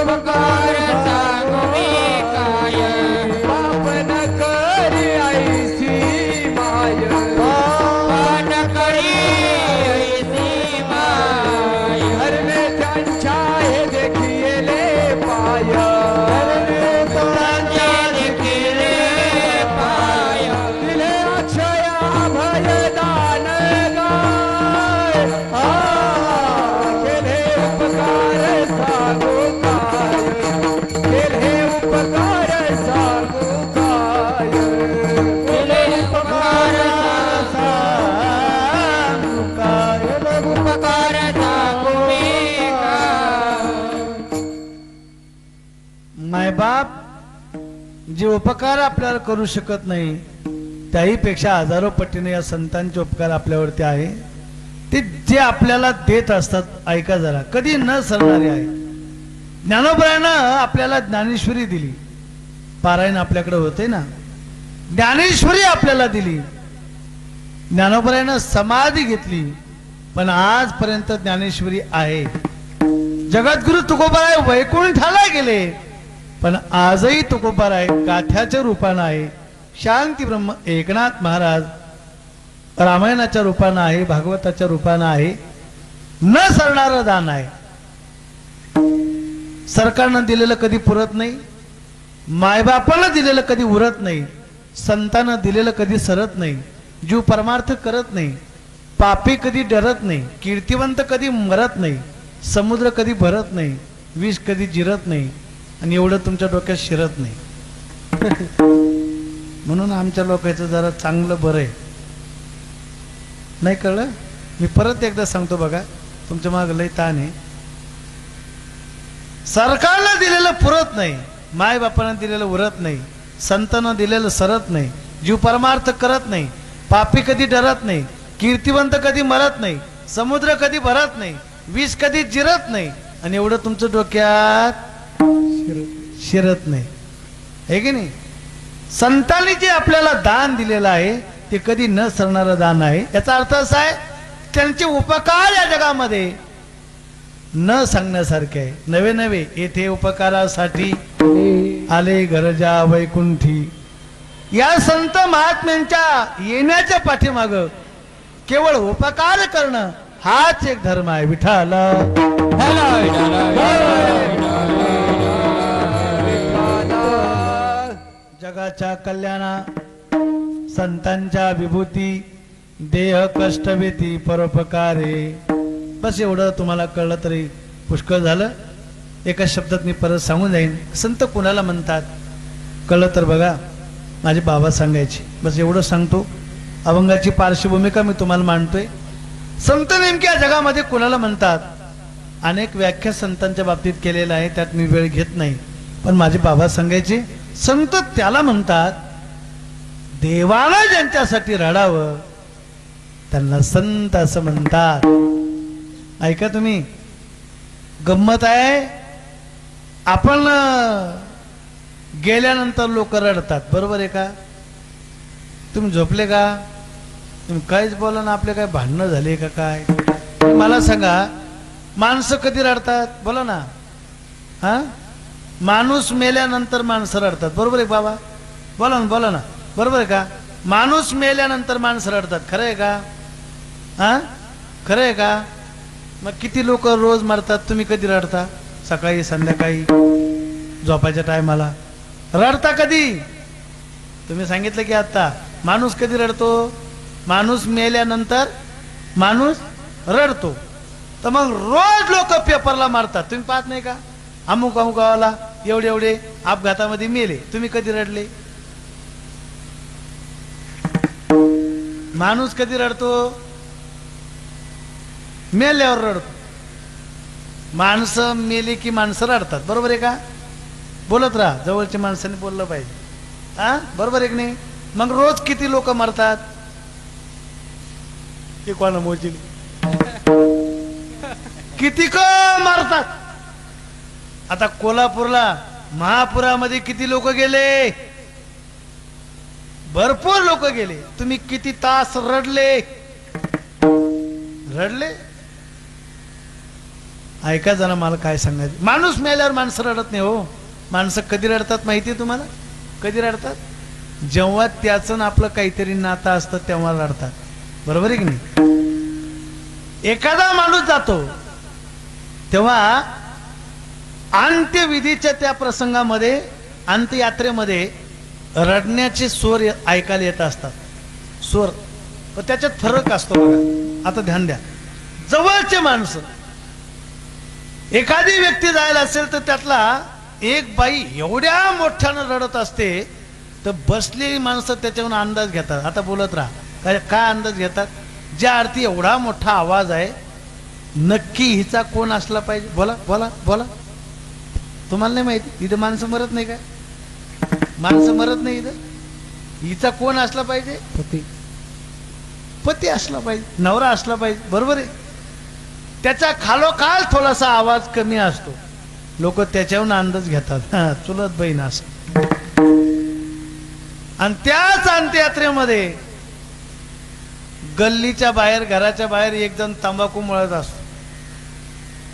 उपकार सांगू मी काय, पाप न करी ऐसी माय, पाप न करी ऐसी माय, हरणे त्यांच्या हे देखिले पाय, हरणे त्यांच्या देखिले पाय, दिले अक्षय अभय दान गाय, केले उपकार सांगू काय, केले उपकार सांगू काय, केले उपकार सांगू काय, उपकार सांगू मी काय. मायबाप जे उपकार आपल्याला करू शकत नाही त्याही पेक्षा हजारो पटीने या संतांचे उपकार आपल्यावरती आहे. ते जे आपल्याला देत असतात, ऐका जरा, कधी न सरणारे आहे. ज्ञानोबरानं आपल्याला ज्ञानेश्वरी दिली, पारायण आपल्याकडे होते ना, ज्ञानेश्वरी आपल्याला दिली. ज्ञानोबरानं समाधी घेतली, पण आजपर्यंत ज्ञानेश्वरी आहे. जगद्गुरु तुकोबाराय वैकुंठाला गेले, पण आजही तुकोबाराय गाथ्याच्या रूपानं आहे. शांती ब्रह्म एकनाथ महाराज रामायणाच्या रूपानं आहे, भागवताच्या रूपानं आहे. न सरणारं दान आहे. सरकारनं दिलेलं कधी पुरत नाही, मायबापानं दिलेलं कधी उरत नाही, संतांना दिलेलं कधी सरत नाही, जीव परमार्थ करत नाही, पापी कधी डरत नाही, कीर्तिवंत कधी मरत नाही, समुद्र कधी भरत नाही, विष कधी जिरत नाही, आणि एवढं तुमच्या डोक्यात शिरत नाही. म्हणून आमच्या लोकांचं जरा चांगलं बरं आहे. नाही कळलं? मी परत एकदा सांगतो बघा, तुमच्या मागे लय ताण आहे. सरकारनं दिलेलं पुरत नाही, माय बापानं दिलेलं उरत नाही, संतांना दिलेलं सरत नाही, जीव परमार्थ करत नाही, पापी कधी डरत नाही, कीर्तिवंत कधी मरत नाही, समुद्र कधी भरत नाही, विष कधी जिरत नाही, आणि एवढं तुमच्या डोक्यात शिरत नाही, हे की नाही? संतांनी जे आपल्याला दान दिलेलं आहे ते कधी न सरणारं दान आहे. याचा अर्थ असा आहे, त्यांचे उपकार या जगामध्ये न सांगण्यासारखे आहे. नवे नवे येथे उपकारासाठी आले गरजा वैकुंठी. या संत महात्म्यांच्या येण्याच्या पाठीमाग केवळ उपकार करणं हाच एक धर्म आहे. विठ्ठल जगाच्या कल्याणा संतांच्या विभूती देह कष्टवेती परोपकारे. बस एवढं तुम्हाला कळलं तरी पुष्कळ झालं. एका शब्दात मी परत सांगून जाईन. संत कुणाला म्हणतात कळलं तर बघा. माझे बाबा सांगायचे. बस एवढं सांगतो. अभंगाची पार्श्वभूमिका मी तुम्हाला मांडतोय. संत नेमक्या जगामध्ये कुणाला म्हणतात अनेक व्याख्या संतांच्या बाबतीत केलेल्या आहे, त्यात मी वेळ घेत नाही. पण माझे बाबा सांगायचे संत त्याला म्हणतात देवाला ज्यांच्यासाठी रडावं त्यांना संत असं म्हणतात. ऐका तुम्ही, गंमत आहे. आपण गेल्यानंतर लोक रडतात, बरोबर आहे का? तुम्ही झोपले का? तुम्ही काहीच बोला ना. आपले काय भांडणं झाले का काय? मला सांगा, माणसं कधी रडतात? बोला ना. हा, माणूस मेल्यानंतर माणसं रडतात, बरोबर आहे बाबा? बोला ना, बोला ना. बरोबर आहे का? माणूस मेल्यानंतर माणसं रडतात, खरं आहे का? हा, खरं आहे का? मग किती लोक रोज मरतात. तुम्ही कधी रडता? सकाळी, संध्याकाळी, झोपायच्या टायमाला रडता कधी? तुम्ही सांगितलं की आता माणूस कधी रडतो? माणूस मेल्यानंतर माणूस रडतो. तर मग रोज लोक पेपरला मारतात. तुम्ही पाहत नाही का? अमुक अमुक गावाला एवढे एवढे अपघातामध्ये मेले. तुम्ही कधी रडले? माणूस कधी रडतो? मेल्यावर रडतो. माणसं मेली की माणसं रडतात, बरोबर आहे का? बोलत राहा, जवळच्या माणसाने बोललं पाहिजे. हा, बरोबर आहे की नाही? मग रोज किती लोक मरतात? ते कोणा मोजील किती क मरतात? आता कोल्हापूरला महापुरामध्ये किती लोक गेले? भरपूर लोक गेले. तुम्ही किती तास रडले? रडले? ऐका जरा, मला काय सांगायचं. माणूस मेल्यावर माणसं रडत नाही हो. माणसं कधी रडतात माहिती आहे तुम्हाला? कधी रडतात? जेव्हा त्याचं आपलं काहीतरी नातं असतं तेव्हा रडतात, बरोबर आहे की नाही? एखादा माणूस जातो तेव्हा अंत्यविधीच्या त्या प्रसंगामध्ये, अंत्ययात्रेमध्ये रडण्याचे स्वर ऐकायला येत असतात. स्वर, पण त्याच्यात फरक असतो बघा. आता ध्यान द्या. जवळचे माणसं, एखादी व्यक्ती जायला असेल तर त्यातला एक बाई एवढ्या मोठ्यानं रडत असते तर बसलेली माणसं त्याच्यावरून अंदाज घेतात. आता बोलत राहा. काय अंदाज घेतात? ज्या अर्थी एवढा मोठा आवाज आहे, नक्की हिचा कोण असला पाहिजे? बोला बोला बोला. तुम्हाला नाही माहिती? इथं माणसं मरत नाही काय? माणसं मरत नाही इथं. हिचा कोण असला पाहिजे? पती. पती असला पाहिजे, नवरा असला पाहिजे, बरोबर आहे? त्याचा खालोखाल थोडासा आवाज कमी असतो, लोक त्याच्यावरून अंदाज घेतात, हा चुलत बहीण असं. आणि त्याच अंत्ययात्रेमध्ये गल्लीच्या बाहेर, घराच्या बाहेर एक जण तंबाखू मळत असतो.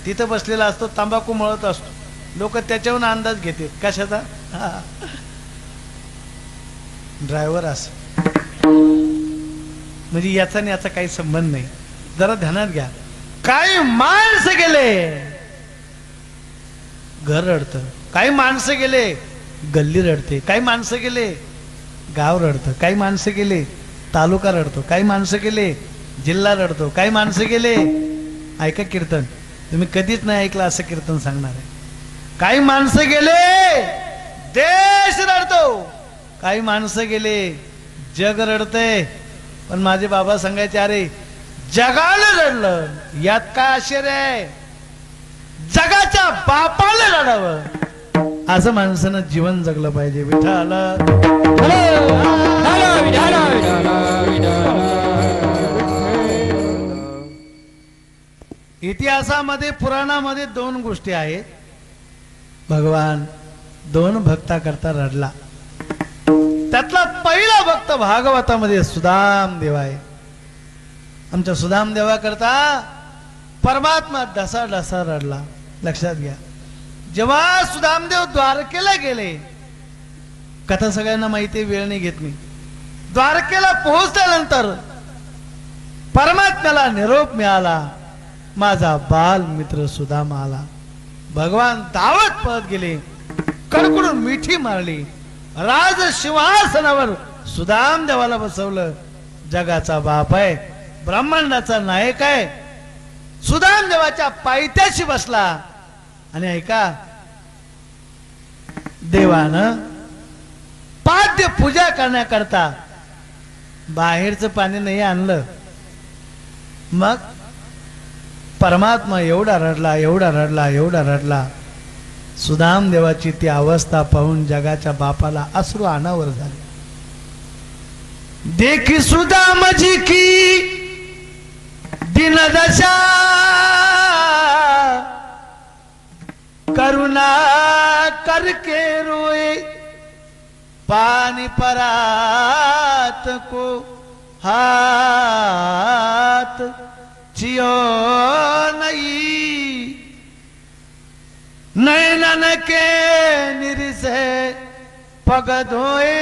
तिथं बसलेला असतो, तंबाखू मळत असतो. लोक त्याच्यावरून अंदाज घेतात. कशाचा? ड्रायव्हर असं. म्हणजे याचा आणि याचा काही संबंध नाही. जरा ध्यानात घ्या. काही माणसं गेले, घर रडतं. काही माणसं गेले, गल्ली रडते. काही माणसं गेले, गाव रडतं. काही माणसं गेले, तालुका रडतो. काही माणसं गेले, जिल्हा रडतो. काही माणसं गेले, ऐका कीर्तन, तुम्ही कधीच नाही ऐकलं असं कीर्तन सांगणार आहे. काही माणसं गेले, देश रडतो. काही माणसं गेले, जग रडतंय. पण माझे बाबा सांगायचे, अरे जगाला रडलं यात काय आश्चर्य आहे? जगाच्या बापाला रडावं, असं माणसानं जीवन जगलं पाहिजे. विठ्ठल इतिहासामध्ये, पुराणामध्ये दोन गोष्टी आहेत. भगवान दोन भक्ता करता रडला. त्यातला पहिला भक्त भागवतामध्ये सुदाम देव आहे. आमच्या सुदाम देवा करता परमात्मा ढसा ढसा रडला. लक्षात घ्या. जेव्हा सुदामदेव द्वारकेला गेले कथा सगळ्यांना माहिती आहे, वेळ नाही घेत मी. द्वारकेला पोहोचल्यानंतर परमात्म्याला निरोप मिळाला, माझा बाल मित्र सुदामा आला. भगवान धावत पळत गेले, कडकडून मिठी मारली, राज सिंहासनावर सुदाम देवाला बसवलं. जगाचा बाप आहे, ब्रह्मांडाचा नायक आहे, सुदाम देवाच्या पायथ्याशी बसला. आणि ऐका, देवानं पाद्य पूजा करण्याकरता बाहेरचं पाणी नाही आणलं. मग परमात्मा एवढा रडला, एवढा रडला, एवढा रडला. सुदाम देवाची ती अवस्था पाहून जगाच्या बापाला अश्रू अनावर झाले. देखी सुदाम जी की दीनदशा, करुणा करके रोए, पानी परात को हाथ जियो नहीं, नैनन के निरिसे पग धोए.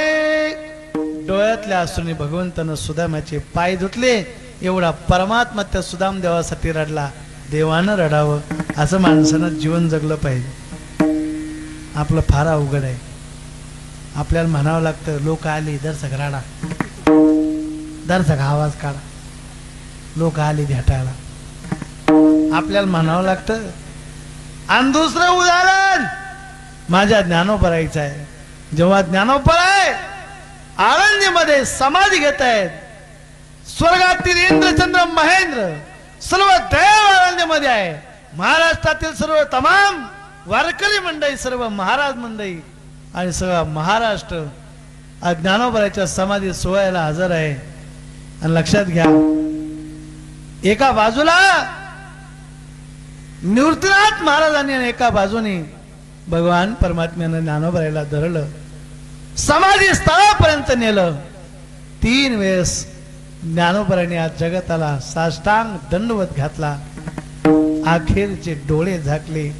डोळ्यातल्या असून भगवंतानं सुदामाचे पाय धुतले. एवढा परमात्मा त्या सुदाम देवासाठी रडला. देवानं रडावं असं माणसानं जीवन जगलं पाहिजे. आपलं फार अवघड आहे. आपल्याला म्हणावं लागतं, लोक आले दर्शक राडा, दर्शक आवाज काढा, लोक आले भेटायला. आपल्याला म्हणावं लागतं. आणि दुसरं उदाहरण माझ्या ज्ञानोबराईचं आहे. जेव्हा ज्ञानोबराय आळंदीमध्ये समाधी घेत आहेत, स्वर्गातील इंद्रचंद्र महेंद्र सर्व देव आळंदीमध्ये आहे. महाराष्ट्रातील सर्व तमाम वारकरी मंडळी, सर्व महाराज मंडळी आणि सगळा महाराष्ट्र ज्ञानोबराच्या समाधी सोहळ्याला हजर आहे. आणि लक्षात घ्या, एका बाजूला निवृत्तीनाथ महाराजांनी आणि एका बाजूने भगवान परमात्म्यानं ज्ञानोबराला धरलं, समाधी स्थळापर्यंत नेलं. 3 वेळेस ज्ञानोबराने आज जगताला साष्टांग दंडवत घातला. अखेरचे डोळे झाकले,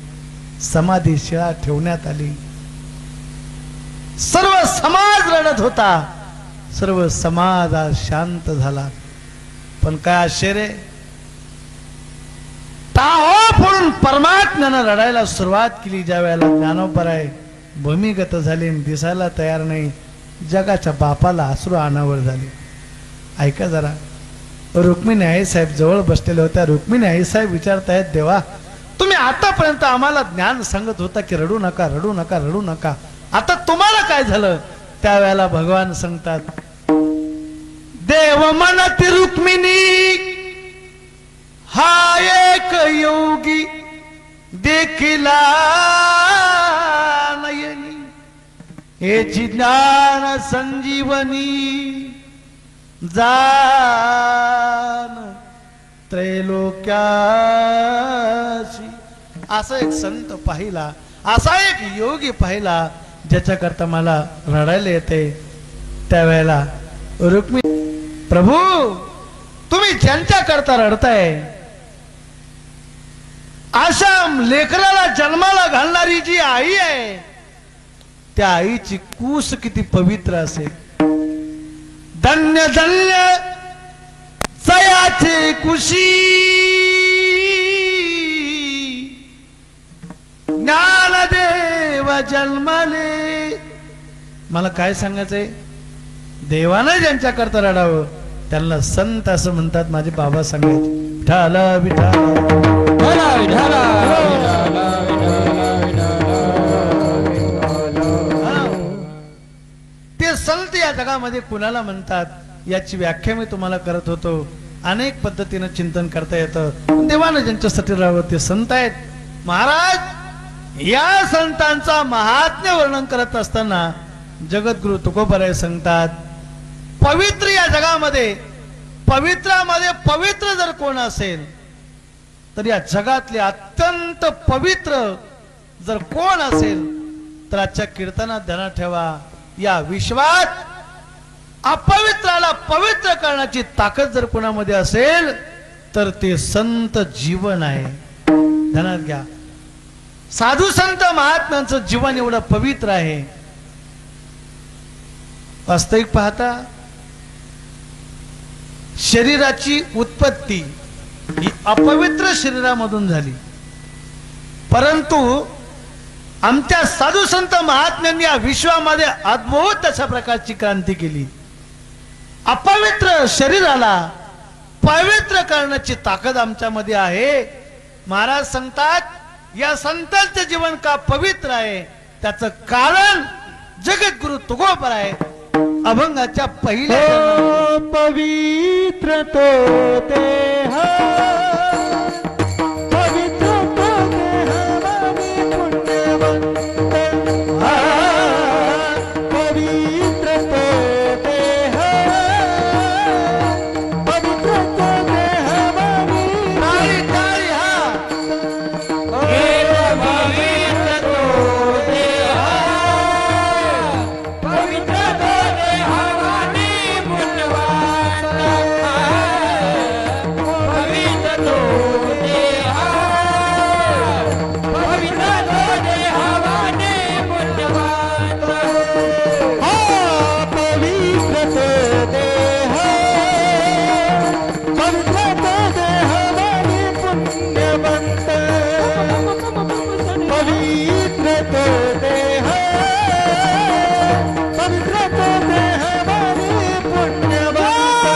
समाधी शिळा ठेवण्यात आली. सर्व समाज रडत होता, सर्व समाज आज शांत झाला. पण काय आश्चर्य, टाहो फोडून परमात्म्यानं रडायला सुरुवात केली. ज्या वेळेला ज्ञानोबराय भूमिगत झाले, दिसायला तयार नाही, जगाच्या बापाला अश्रू अनावर झाले. ऐका जरा, रुक्मिणी आई साहेब जवळ बसलेल्या होत्या. रुक्मिणी आई साहेब विचारतायत, देवा तुम्ही आतापर्यंत आम्हाला ज्ञान सांगत होता की रडू नका, रडू नका, रडू नका, आता तुम्हाला काय झालं? त्यावेळेला भगवान सांगतात, देव म्हणती रुक्मिणी हा एक योगी देखिला नयनी, हे ज्ञान संजीवनी जान त्रैलोक्याशी. असा एक संत पाहिला, असा एक योगी पाहिला ज्याच्याकरता मला रडायला येते. त्यावेळेला रुक्मिणी, प्रभू तुम्ही ज्यांच्याकरता रडताय, अशा लेकराला जन्माला घालणारी जी आई आहे, त्या आईची कूस किती पवित्र असेल. धन्य धन्य जयाचे कुशी, ज्ञानदेव जन्मले. मला काय सांगायचंय, देवानं ज्यांच्याकरता रडावं त्यांना संत असं म्हणतात. माझे बाबा सांगायचे, विठाल विठाल ते संत या जगामध्ये कुणाला म्हणतात याची व्याख्या मी तुम्हाला करत होतो. अनेक पद्धतीनं चिंतन करता येतं. देवानं ज्यांच्यासाठी राहावं ते संत आहेत. महाराज या संतांचा महात्म्य वर्णन करत असताना जगद्गुरु तुकोबराय सांगतात, पवित्र या जगामध्ये, पवित्रामध्ये पवित्र जर कोण असेल तर या जगातले अत्यंत पवित्र जर कोण असेल तर आजच्या कीर्तनात ध्यानात ठेवा, या विश्वात अपवित्राला पवित्र करण्याची ताकद जर कोणामध्ये असेल तर ते संत जीवन आहे. ध्यानात घ्या, साधू संत महात्म्यांचं जीवन एवढं पवित्र आहे. वास्तविक पाहता शरीराची उत्पत्ती ही अपवित्र शरीरामधून झाली, परंतु आमच्या साधू संत महात्म्यांनी या विश्वामध्ये अद्भुत अशा प्रकारची क्रांती केली. अपवित्र शरीराला पवित्र करण्याची ताकद आमच्यामध्ये आहे. महाराज सांगतात, या संतांचे जीवन का पवित्र आहे त्याचं कारण जगद्गुरु तुकोबर आहे. अभंगाच्या पहिल्या पवित्र तो देह, पवित्र तो देह वाणी पुण्यवंत, पवित्र तो देह, पवित्र तो देह वाणी टाळी हा पवित्र तो देह, पवित्र तो देह वाणी पुण्यवंत, पवित्र तो देह, पवित्र तो देह वाणी पुण्यवंत, पवित्र तो देह, पवित्र तो देह वाणी पुण्यवंत, पवित्र तो देह, पवित्र तो देह वाणी पुण्यवंत, पवित्र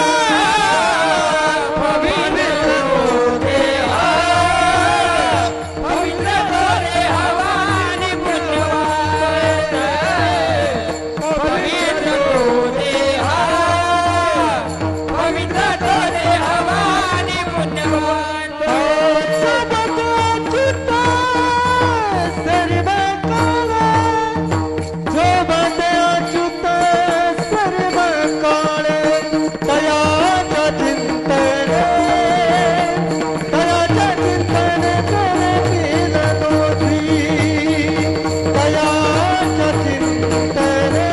तो देह, पवित्र तो देह वाणी पुण्यवंत, पवित्र तो देह, पवित्र तो देह वाणी पुण्यवंत, सबक अच्युत सर्व काळे, सोबत अच्युत सर्व काळे, दयाच्या चिंतने, दयाच्या चिंतने करतील दोषी, दयाच्या चिंतने,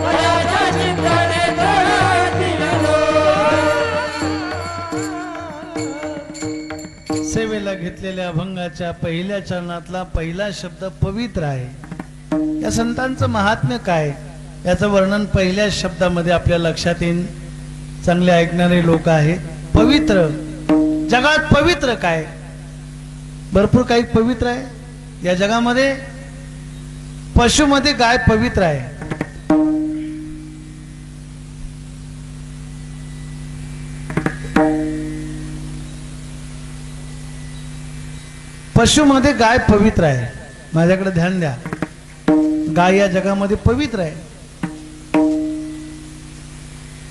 दयाच्या चिंतने करतील दोषी. सेवेला घेतलेल्या अभंगाच्या पहिल्या चरणातला पहिला शब्द पवित्र आहे. या संतांचं महात्म्य काय याचं वर्णन पहिल्या शब्दामध्ये आपल्या लक्षात येईल. चांगले ऐकणारे लोक आहेत. पवित्र, जगात पवित्र काय? भरपूर काही पवित्र आहे या जगामध्ये. पशुमध्ये गाय पवित्र आहे. पशुमध्ये गाय पवित्र आहे. माझ्याकडे ध्यान द्या. गाय या जगामध्ये पवित्र आहे.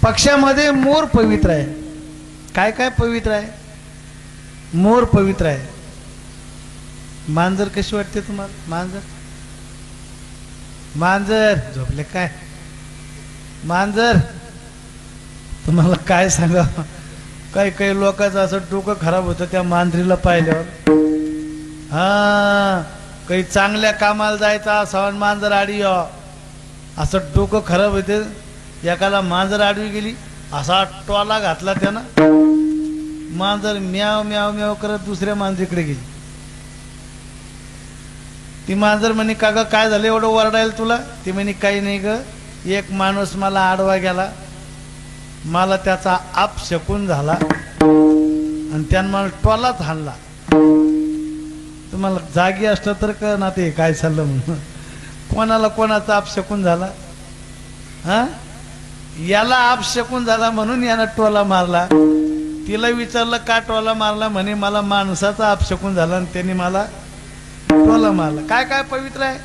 पक्ष्यामध्ये मोर पवित्र आहे. काय काय पवित्र आहे? मोर पवित्र आहे. मांजर कशी वाटते तुम्हाला? मांजर मांजर झोपले काय? मांजर तुम्हाला काय सांगा, काही काही लोकांचं असं डोकं खराब होतं त्या मांजरीला पाहिल्यावर. हा, काही चांगल्या कामाला जायचं असावं मांजर आडी असं डोकं खराब होते. एकाला मांजर आडवी गेली, असा टोला घातला त्यानं. मांजर म्याव म्याव म्याव करत दुसऱ्या मांजरीकडे गेली. ती मांजर म्हणे, का ग काय झालं एवढं ओरडायला तुला? ती म्हणे, काही नाही ग, एक माणूस मला आडवा गेला, मला त्याचा आप शकून झाला आणि त्यानं मला टोलाच हाणला. तुम्हाला जागी असलं तर का ना ते काय चाललं म्हणून. कोणाला कोणाचा अपशकून झाला? हा, याला अपशकून झाला म्हणून यानं टोला मारला. तिला विचारलं का टोला मारला? म्हणे मला माणसाचा अपशकून झाला आणि त्यांनी मला टोला मारला. काय काय पवित्र आहे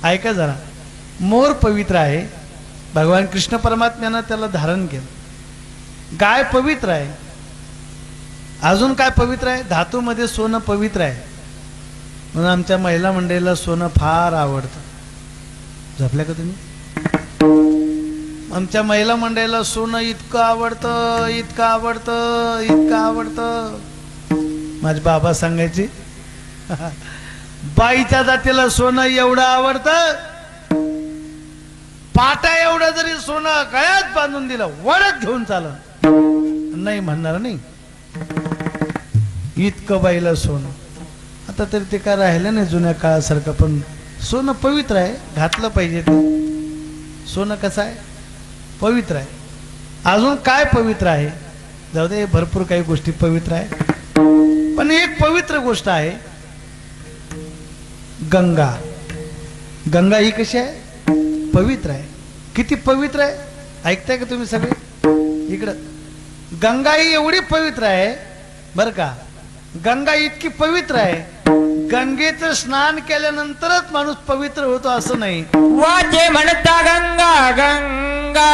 ऐका जरा. मोर पवित्र आहे. भगवान कृष्ण परमात्म्यानं त्याला धारण केलं. गाय पवित्र आहे. अजून काय पवित्र आहे? धातूमध्ये सोनं पवित्र आहे. म्हणून आमच्या महिला मंडळीला सोनं फार आवडतं. झोपल्या का तुम्ही? आमच्या महिला मंडळीला सोनं इतकं आवडतं, इतकं आवडतं, इतकं आवडतं. माझे बाबा सांगायचे बाईच्या जातीला सोनं एवढं आवडतं, पाटा एवढं जरी सोनं गळ्यात बांधून दिलं वडत घेऊन चालत नाही म्हणणार नाही. इतकं बाईला सोनं. आता तरी ते काय राहिलं नाही जुन्या काळासारखं, पण सोनं पवित्र आहे, घातलं पाहिजे. ते सोनं कसं आहे? पवित्र आहे. अजून काय पवित्र आहे? जाऊ दे, भरपूर काही गोष्टी पवित्र आहे, पण एक पवित्र गोष्ट आहे गंगा. गंगा ही कशी आहे? पवित्र आहे. किती पवित्र आहे ऐकताय का तुम्ही सगळे? इकडं गंगा ही एवढी पवित्र आहे बर का. गंगा इतकी पवित्र आहे, गंगेचं स्नान केल्यानंतरच माणूस पवित्र होतो असं नाही. वाचे म्हणता गंगा गंगा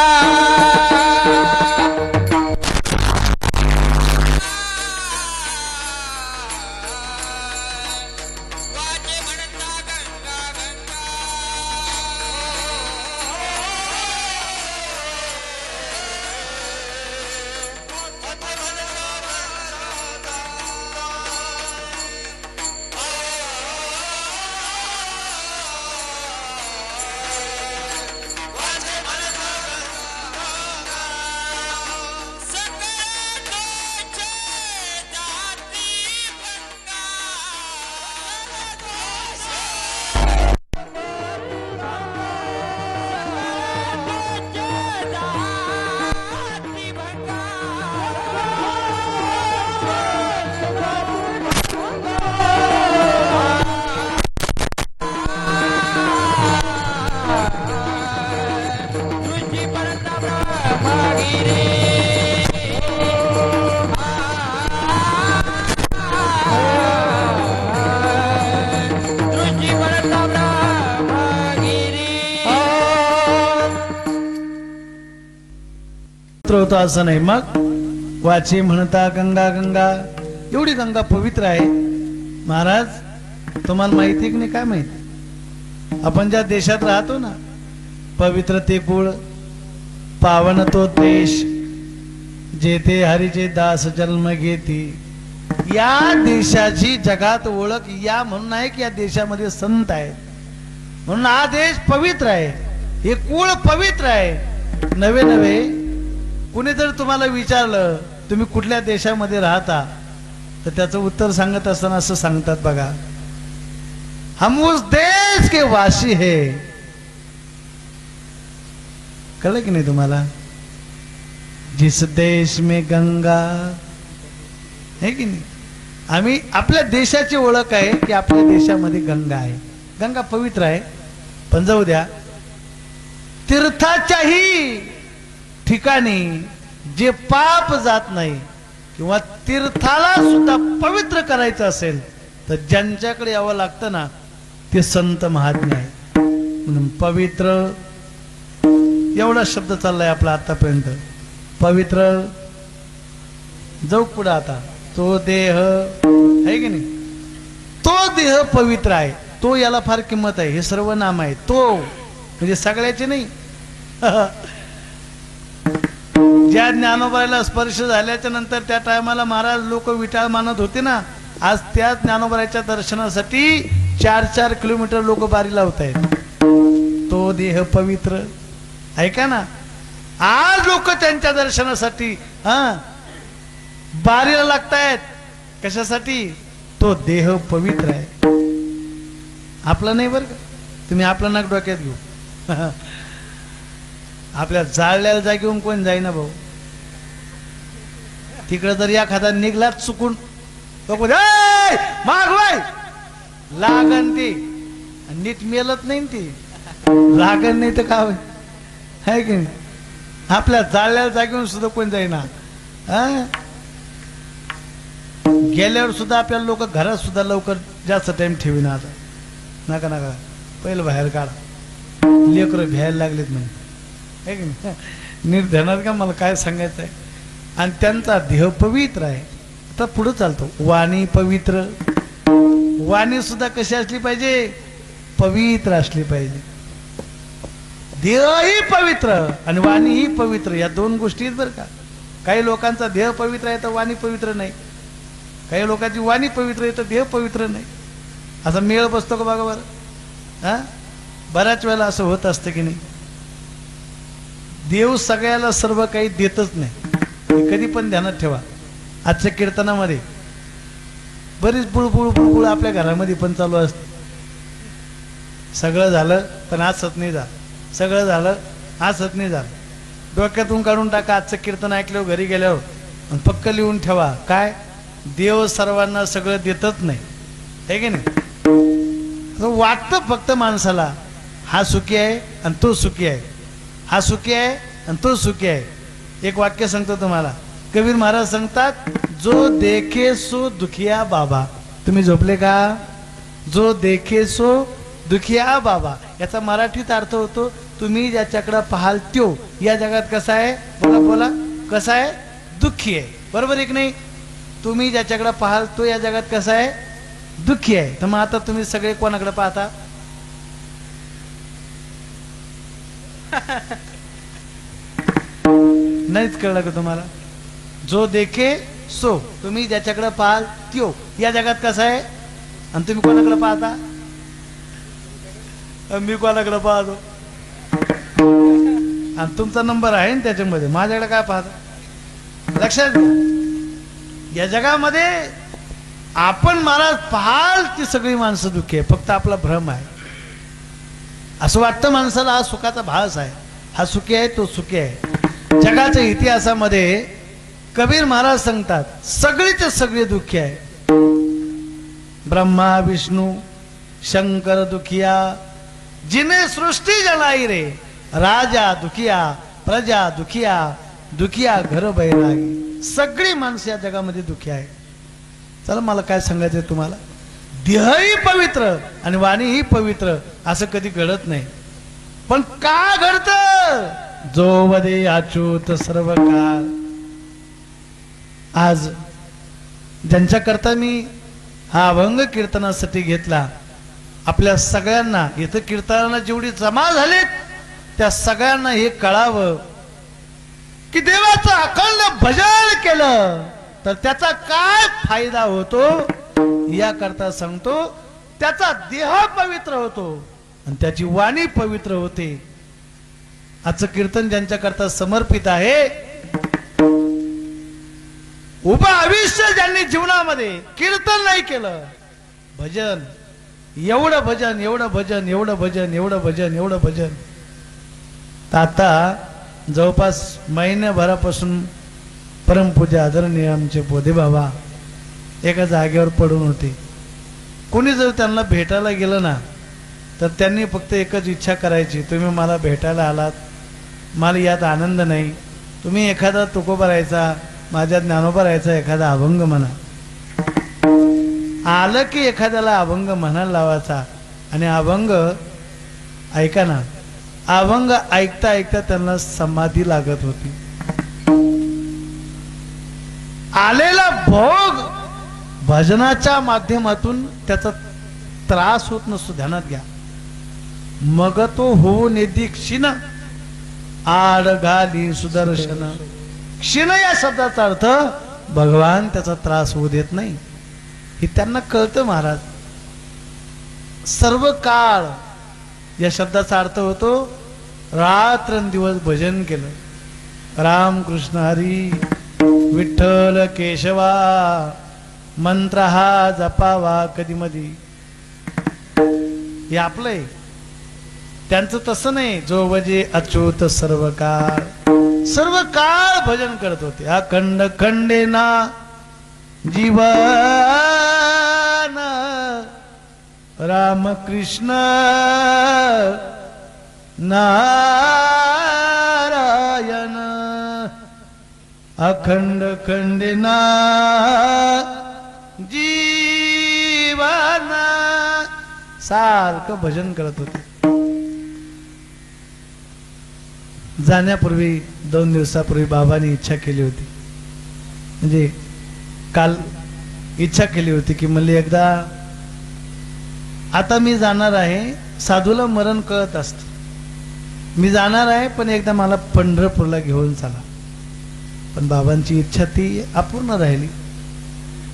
होतो असं नाही. मग वाचे म्हणता गंगा गंगा, एवढी गंगा पवित्र आहे. महाराज तुम्हाला माहिती की नाही काय माहिती? आपण ज्या देशात राहतो ना, पवित्र ते कुळ, पावन तो देश, जेथे हरीचे दास जन्म घेती. या देशाची जगात ओळख या म्हणून आहे की या देशामध्ये संत आहेत म्हणून हा देश पवित्र आहे, हे कुळ पवित्र आहे. नवे नवे कुणी जर तुम्हाला विचारलं तुम्ही कुठल्या देशामध्ये राहता, तर त्याचं उत्तर सांगत असताना असं सांगतात बघा, हम उस देश के वासी है. कळलं की नाही तुम्हाला? जिस देश में गंगा है की नाही. आम्ही आपल्या देशाची ओळख आहे की आपल्या देशामध्ये गंगा आहे. गंगा पवित्र आहे. पण जाऊ द्या, तीर्थाच्याही ठिकाणी जे पाप जात नाही किंवा तीर्थाला सुद्धा पवित्र करायचं असेल तर ज्यांच्याकडे यावं लागतं ना, ते संत महात्मे आहे. म्हणून पवित्र एवढा शब्द चाललाय आपला आतापर्यंत. पवित्र जाऊ पुढे. आता तो देह आहे की नाही, तो देह पवित्र आहे. तो याला फार किंमत आहे. हे सर्व नाम आहे. तो म्हणजे सगळ्याचे नाही. ज्या ज्ञानोबाला स्पर्श झाल्याच्या नंतर त्या टायमाला महाराज लोक विटाळ मानत होते ना, आज त्या ज्ञानोबाच्या दर्शनासाठी 4-4 किलोमीटर लोक बारी लावत आहेत. तो देह पवित्र ऐका ना, आज लोक त्यांच्या दर्शनासाठी बारीला लागतायत. कशासाठी? तो देह पवित्र आहे. आपला नाही बरं का, तुम्ही आपला नाक डोक्यात घेऊ. आपल्या जाळलेल्या जागेहून कोण जाईना भाऊ. तिकडे जर एखादा निघला चुकून मागवाय लागन ते नीट मेलत नाही ती लागन नाही तर काय आहे की नाही. आपल्या जाळलेल्या जागेहून सुद्धा कोण जाईना. गेल्यावर सुद्धा आपल्याला लोक घरात सुद्धा लवकर जास्त टाइम ठेवीना. आता नका नका पहिलं बाहेर काढा, लेकरं भ्यायला लागलेत म्हणजे आहे की नाही. निर्धनात का मला काय सांगायचं आहे. आणि त्यांचा देह पवित्र आहे. आता पुढे चालतो. वाणी पवित्र. वाणी सुद्धा कशी असली पाहिजे? पवित्र असली पाहिजे. देहही पवित्र आणि वाणीही पवित्र, या दोन गोष्टी आहेत बरं का. काही लोकांचा देह पवित्र आहे तर वाणी पवित्र नाही, काही लोकांची वाणी पवित्र आहे तर देह पवित्र नाही. असा मेळ बसतो का बघा बरं. हा, बऱ्याच वेळेला असं होत असतं की नाही. देव सगळ्याला सर्व काही देतच नाही, हे कधी पण ध्यानात ठेवा. आजच्या कीर्तनामध्ये बरीच बुळबुळ बुळबुळ आपल्या घरामध्ये पण चालू असते. सगळं झालं पण आज सत नाही झालं, सगळं झालं आज सत नाही झालं. डोक्यातून काढून टाका आजचं कीर्तन ऐकल्यावर घरी गेल्यावर, आणि पक्क लिहून ठेवा काय, देव सर्वांना सगळं देतच नाही, हे की नाही. वाटतं फक्त माणसाला हा सुखी आहे आणि तो सुखी आहे, हा सुखी आहे आणि तो सुखी आहे. एक वाक्य सांगतो तुम्हाला, कबीर महाराज सांगतात, जो देखे सो दुखिया बाबा. तुम्ही झोपले का? जो देखे सो दुखिया बाबा, याचा मराठीत अर्थ होतो, तुम्ही ज्याच्याकडे पाहाल त्यो या जगात कसा आहे, बोला बोला, कसा आहे, दुःखी आहे. बरोबर एक नाही. तुम्ही ज्याच्याकडे पाहाल तो या जगात कसा आहे, दुःखी आहे. तर मग आता तुम्ही सगळे कोणाकडे पाहता? नाहीच कळलं का तुम्हाला? जो देखे सो, तुम्ही ज्याच्याकडे पाहाल त्यो या जगात कसा आहे, आणि तुम्ही कोणाकडे पाहता? मी कोणाकडे पाहतो, आणि तुमचा नंबर आहे ना त्याच्यामध्ये, माझ्याकडे काय पाहता? लक्षात घ्या, या जगामध्ये आपण महाराज पाहाल ती सगळी माणसं दुःखी आहे, फक्त आपला भ्रम आहे. असं वाटतं माणसाला हा सुखाचा भास आहे, हा सुखी आहे तो सुखी आहे. जगाच्या इतिहासामध्ये कबीर महाराज सांगतात, सगळीचे सगळे दुःखी आहे. ब्रह्मा विष्णू शंकर दुखिया, जिने सृष्टी जलाई रे, राजा दुखिया प्रजा दुखिया, दुखिया घर बैरागी. सगळी माणसं या जगामध्ये दुखी आहे. चला मला काय सांगायचंय तुम्हाला, देहही पवित्र आणि वाणीही पवित्र असं कधी घडत नाही. पण का घडतं? जो वदे अच्युत सर्व काळ. आज ज्यांच्याकरता मी हा अभंग कीर्तनासाठी घेतला, आपल्या सगळ्यांना इथं कीर्तनाला जेवढी जमा झालीत त्या सगळ्यांना हे कळावं की देवाचं अखंड भजन केलं तर त्याचा काय फायदा होतो, याकरता सांगतो. त्याचा देह पवित्र होतो आणि त्याची वाणी पवित्र होते. आजचं कीर्तन ज्यांच्याकरता समर्पित आहे, उभं आयुष्य ज्यांनी जीवनामध्ये कीर्तन नाही केलं, भजन, एवढं भजन एवढं भजन एवढं भजन एवढं भजन एवढं भजन, तर आता जवळपास महिन्याभरापासून परमपूजा आदरणीय आमचे बोधे बाबा एका जागेवर पडून होते. कोणी जर त्यांना भेटायला गेलं ना तर त्यांनी फक्त एकच इच्छा करायची, तुम्ही मला भेटायला आलात, मला यात आनंद नाही, तुम्ही एखादा तुकोबा राहायचा, माझ्या ज्ञानोबा राहायचा एखादा अभंग म्हणा. आलं की एखाद्याला अभंग म्हणायला लावायचा आणि अभंग ऐका ना, अभंग ऐकता ऐकता त्यांना समाधी लागत होती. आलेला भोग भजनाच्या माध्यमातून त्याचा त्रास होत नसतो, ध्यानात घ्या. मग तो हो नेदी क्षीण आड घाली सुदर्शन. क्षीण या शब्दाचा अर्थ भगवान त्याचा त्रास होऊ देत नाही, हे त्यांना कळतं महाराज. सर्व काळ या शब्दाचा अर्थ होतो रात्रंदिवस भजन केलं. राम कृष्ण हरी विठ्ठल केशवा मंत्र हा जपावा कधी मधी, हे आपलं आहे. त्यांचं तसं नाही, जो वजे अच्युत सर्व काळ भजन करत होते. अखंड खंडेना जीवन राम कृष्ण नारायण. अखंड खंडेना जीवन, सारखं भजन करत होते. जाण्यापूर्वी 2 दिवसापूर्वी बाबांनी इच्छा केली होती, म्हणजे काल इच्छा केली होती की मला एकदा, आता मी जाणार आहे, साधूला मरण कळत असत, मी जाणार आहे, पण एकदा मला पंढरपूरला घेऊन चला. पण बाबांची इच्छा ती अपूर्ण राहिली.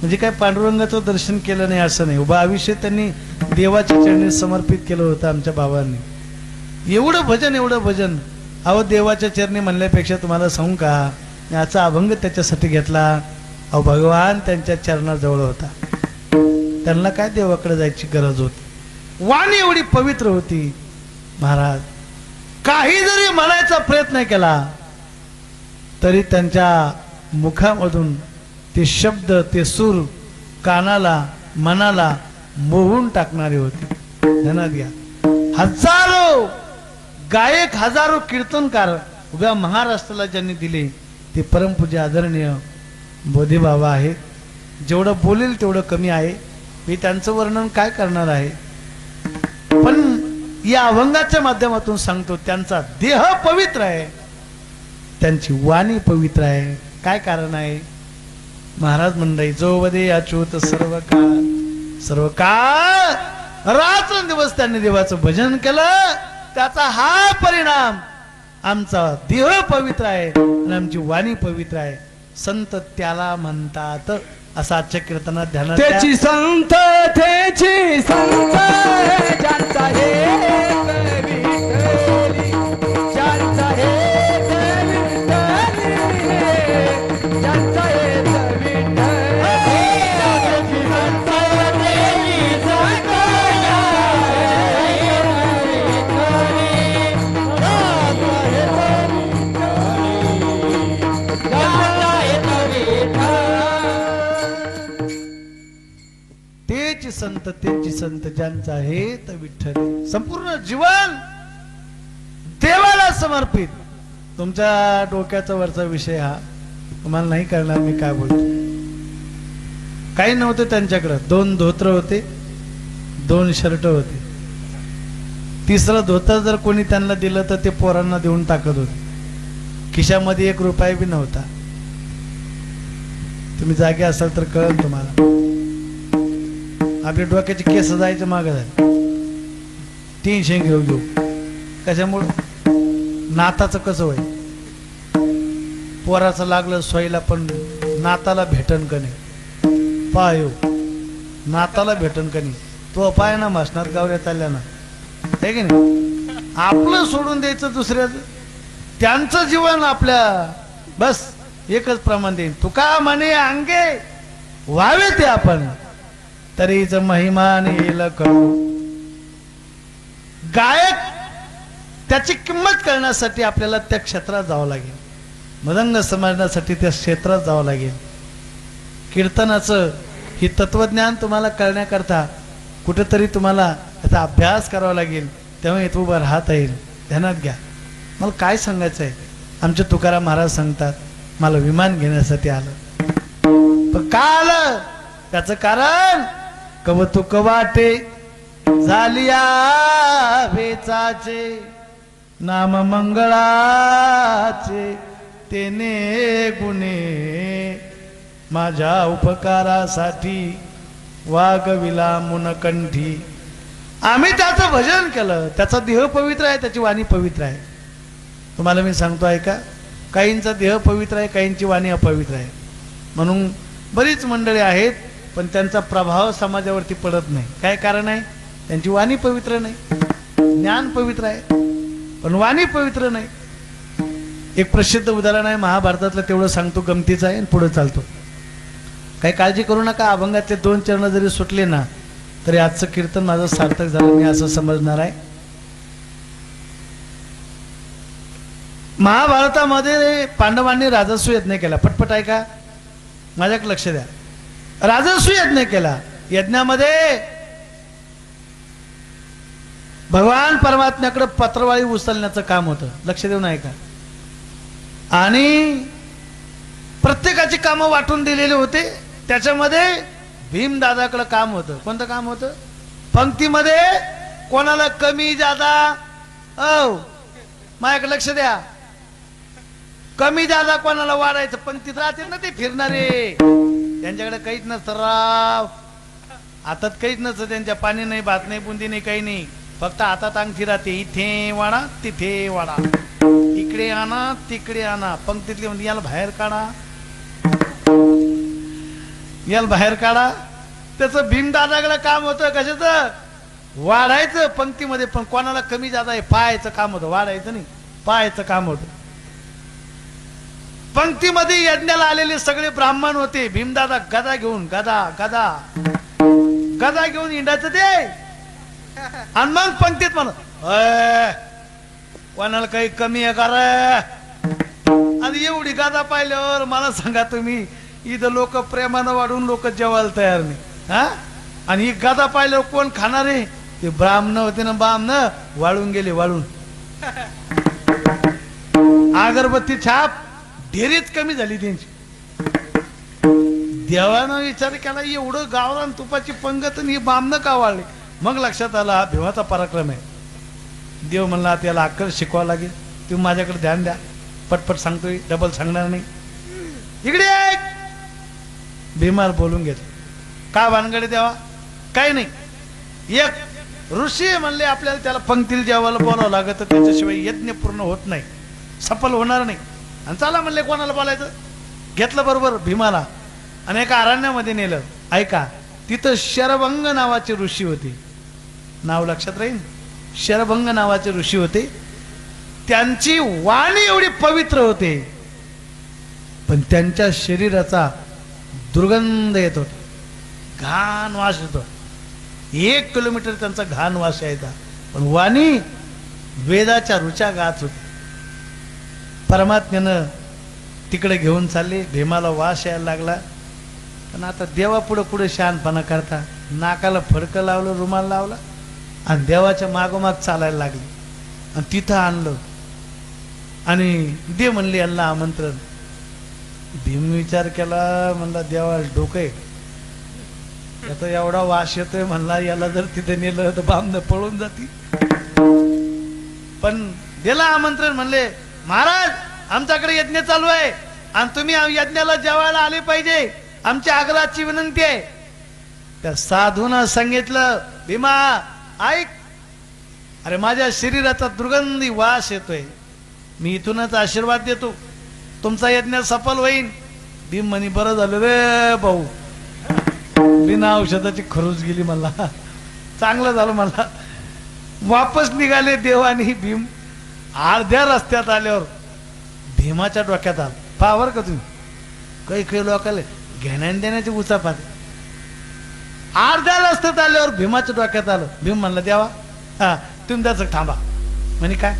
म्हणजे काय पांडुरंगाचं दर्शन केलं नाही असं नाही, उभं आयुष्य त्यांनी देवाच्या चरणी समर्पित केलं होतं आमच्या बाबांनी. एवढं भजन. अहो देवाच्या चरणी म्हणल्यापेक्षा तुम्हाला सांगू का, याचा अभंग त्याच्यासाठी घेतला. अहो भगवान त्यांच्या चरणाजवळ होता, त्यांना काय देवाकडे जायची गरज होती. वाणी एवढी पवित्र होती. महाराज काही जरी म्हणायचा प्रयत्न केला तरी त्यांच्या मुखामधून ते शब्द, ते सूर कानाला मनाला मोहून टाकणारे होते. ध्यानात घ्या. हजारो गायक, हजारो कीर्तनकार उभ्या महाराष्ट्राला ज्यांनी दिले ते परमपूज्य आदरणीय बोधे बाबा आहेत. जेवढं बोलेल तेवढं कमी आहे. मी त्यांचं वर्णन काय करणार आहे, पण या अभंगाच्या माध्यमातून सांगतो, त्यांचा देह पवित्र आहे, त्यांची वाणी पवित्र आहे. काय कारण आहे महाराज मंडळी? जो वदे अच्युत सर्व काळ रात्रंदिवस त्यांनी देवाचं भजन केलं, त्याचा हा परिणाम. आमचा देह पवित्र आहे आणि आमची वाणी पवित्र आहे. संत त्याला म्हणतात असं आजच्या कीर्तनात ध्यानात द्या. त्याची संत ज्यांचा हे विठ्ठली, ज्यांचा हे विठ्ठली, ज्यांचा हे त्यांची संत ज्यांचा हेत विठ्ठल. संपूर्ण जीवन देवाला समर्पित. तुमच्या डोक्याचा वरचा विषय हा तुम्हाला नाही कळणार मी काय बोलतो. काही नव्हतं त्यांच्याकडे. 2 धोत्र होते, 2 शर्ट होते. तिसरं धोतर जर कोणी त्यांना दिलं तर ते पोरांना देऊन टाकत होते. खिशामध्ये 1 रुपया बी नव्हता. तुम्ही जागे असाल तर कळेल तुम्हाला. आपल्या डोक्याचे केस जायचं मागं झालं. 300 घेऊ कशामुळं? नाताचं कसं होईल? पोराचं लागलं सोयीला, पण नाताला भेटन का नाही? पाय नाताला भेटन का नाही? तो पाय ना मसनात गावऱ्या चालल्या ना, आहे की नाही? आपलं सोडून द्यायचं दुसऱ्याचं. त्यांचं जीवन आपल्या बस एकच प्रमाण देईन. तुका म्हणे अंगे व्हावे ते आपण, तरीच महिमान येईल करू. गायक त्याची किंमत करण्यासाठी आपल्याला त्या क्षेत्रात जावं लागेल. मृदंग समजण्यासाठी त्या क्षेत्रात जावं लागेल. कीर्तनाचं ही तत्वज्ञान तुम्हाला कळण्याकरता कुठेतरी तुम्हाला याचा अभ्यास करावा लागेल, तेव्हा इथं उभं राहता येईल. ध्यानात घ्या. मला काय सांगायचं आहे, आमचे तुकाराम महाराज सांगतात, मला विमान घेण्यासाठी आलं. पण का आलं त्याचं कारण, कवतुक वाटे झालिया वेचाचे, नाम मंगळाचे तेने गुणे, माझ्या उपकारासाठी वागविला मुनकंठी. आम्ही त्याचं भजन केलं, त्याचा देह पवित्र आहे, त्याची वाणी पवित्र आहे. तुम्हाला मी सांगतो ऐका, काहींचा देह पवित्र आहे, काहींची वाणी अपवित्र आहे. म्हणून बरीच मंडळी आहेत पण त्यांचा प्रभाव समाजावरती पडत नाही. काय कारण आहे? त्यांची वाणी पवित्र नाही. ज्ञान पवित्र आहे पण वाणी पवित्र नाही. एक प्रसिद्ध उदाहरण आहे महाभारतातलं, तेवढं सांगतो, गमतीचं आहे आणि पुढे चालतो. काही काळजी करू नका. अभंगातले 2 चरण जरी सुटले ना तरी आजचं कीर्तन माझं सार्थक झालं, मी असं समजणार आहे. महाभारतामध्ये पांडवांनी राजस्व यज्ञ केला. पटपट ऐका, माझ्याकडे लक्ष द्या. राजस्व यज्ञ केला. यज्ञामध्ये भगवान परमात्म्याकडे पत्रवाळी उचलण्याचं काम होतं. लक्ष देऊन ऐका. आणि प्रत्येकाची कामं वाटून दिलेली होते. त्याच्यामध्ये भीमदादाकडे काम होतं. कोणतं काम होतं? पंक्तीमध्ये कोणाला कमी जादा, माझ्याकडे लक्ष द्या, कमी जादा कोणाला वाढायचं. पंक्तीत राहते ना ते फिरणारे, त्यांच्याकडे काहीच नसतं राव, हातात काहीच नसतं त्यांच्या. पाणी नाही, भात नाही, बुंदी नाही, काही नाही. फक्त हातात अंगठी राहते, इथे वाडा तिथे वाडा, इकडे आणा तिकडे आणा. पंक्तीतली म्हणजे याला बाहेर काढा, याला बाहेर काढा. त्याचं भीमदादाकडे काम होतं कशाचं, वाढायचं पंक्तीमध्ये. पण कोणाला कमी जादा आहे पाहायचं काम होतं, वाढायचं नाही, पाहायचं काम होतं. पंक्तीमध्ये यज्ञाला आलेले सगळे ब्राह्मण होते. भीमदादा गदा घेऊन, गदा गदा गदा घेऊन हिंडायचं ते. आणि मग पंक्तीत म्हणत, कोणाला काही कमी आहे का रे? आणि एवढी गादा पाहिल्यावर मला सांगा तुम्ही, इथं लोक प्रेमानं वाढून लोक जेवायला तयार नाही. हा, आणि ही गादा पाहिल्यावर कोण खाणार आहे? ते ब्राह्मण होते ना, ब्राह्मण वाळून गेले, वाळून. अगरबत्ती छाप ढेरीच कमी झाली त्यांची. देवानं विचार केला, एवढं गावरान तुपाची पंगत आणि ही बामणं का वाळली? मग लक्षात आला हा भिवाचा पराक्रम आहे. देव म्हणला त्याला अक्कल शिकवावं लागेल, तुम्ही माझ्याकडे ध्यान द्या, पटपट सांगतोय, डबल सांगणार नाही. इकडे भीमाला बोलून घेतलं. का भानगडे देवा? काही नाही, एक ऋषी म्हणले आपल्याला त्याला पंक्तीला जेवायला बोलावं लागत, त्याच्याशिवाय यज्ञ पूर्ण होत नाही, सफल होणार नाही. आणि चला म्हणले कोणाला बोलायचं. घेतलं बरोबर भीमाला आणि एका अरण्यामध्ये नेलं. ऐका, तिथं शरभंग नावाचे ऋषी होते. नाव लक्षात राहील, शरभंग नावाचे ऋषी होते. त्यांची वाणी एवढी पवित्र होते, पण त्यांच्या शरीराचा दुर्गंध येत होता, घाण वास येतो. 1 किलोमीटर त्यांचा घाण वास यायचा, पण वाणी वेदाच्या रुचा गात होती. परमात्म्यानं तिकडे घेऊन चालले. भीमाला वास यायला लागला. पण आता देवा पुढे पुढे शहाणपणा करता, नाकाला फडकं लावलं, रुमाल लावला आणि देवाच्या मागोमाग चालायला लागली. आणि तिथं आणलं आणि दे म्हणले यांना आमंत्रण. भीम विचार केला, म्हणला देवाला डोकं आहे, याचा एवढा वास येतोय, म्हणला याला जर तिथे नेलं तर बामनं पळून जाती. पण दिला आमंत्रण. म्हणले महाराज आमच्याकडे यज्ञ चालू आहे आणि तुम्ही यज्ञाला जेवायला आले पाहिजे, आमची आग्रहाची विनंती आहे. त्या साधूनं सांगितलं, भीमा ऐक, अरे माझ्या शरीराचा दुर्गंधी वास येतोय, मी इथूनच आशीर्वाद देतो, तुमचा यज्ञ सफल होईल. भीम म्हणे बरं झालं रे भाऊ, बिना औषधाची खरूच गेली, मला चांगलं झालं. मला वापस निघाले देव आणि भीम. अर्ध्या रस्त्यात आल्यावर भीमाच्या डोक्यात आलं. पावर का तुम्ही, काही लोकांना घेण्यान देण्याची उचापात. अर्ध्या रस्त्यात आल्यावर भीमाच्या डोक्यात आलं. भीम म्हणला देवा हा तुम्ही त्याचं थांबा. म्हणे काय?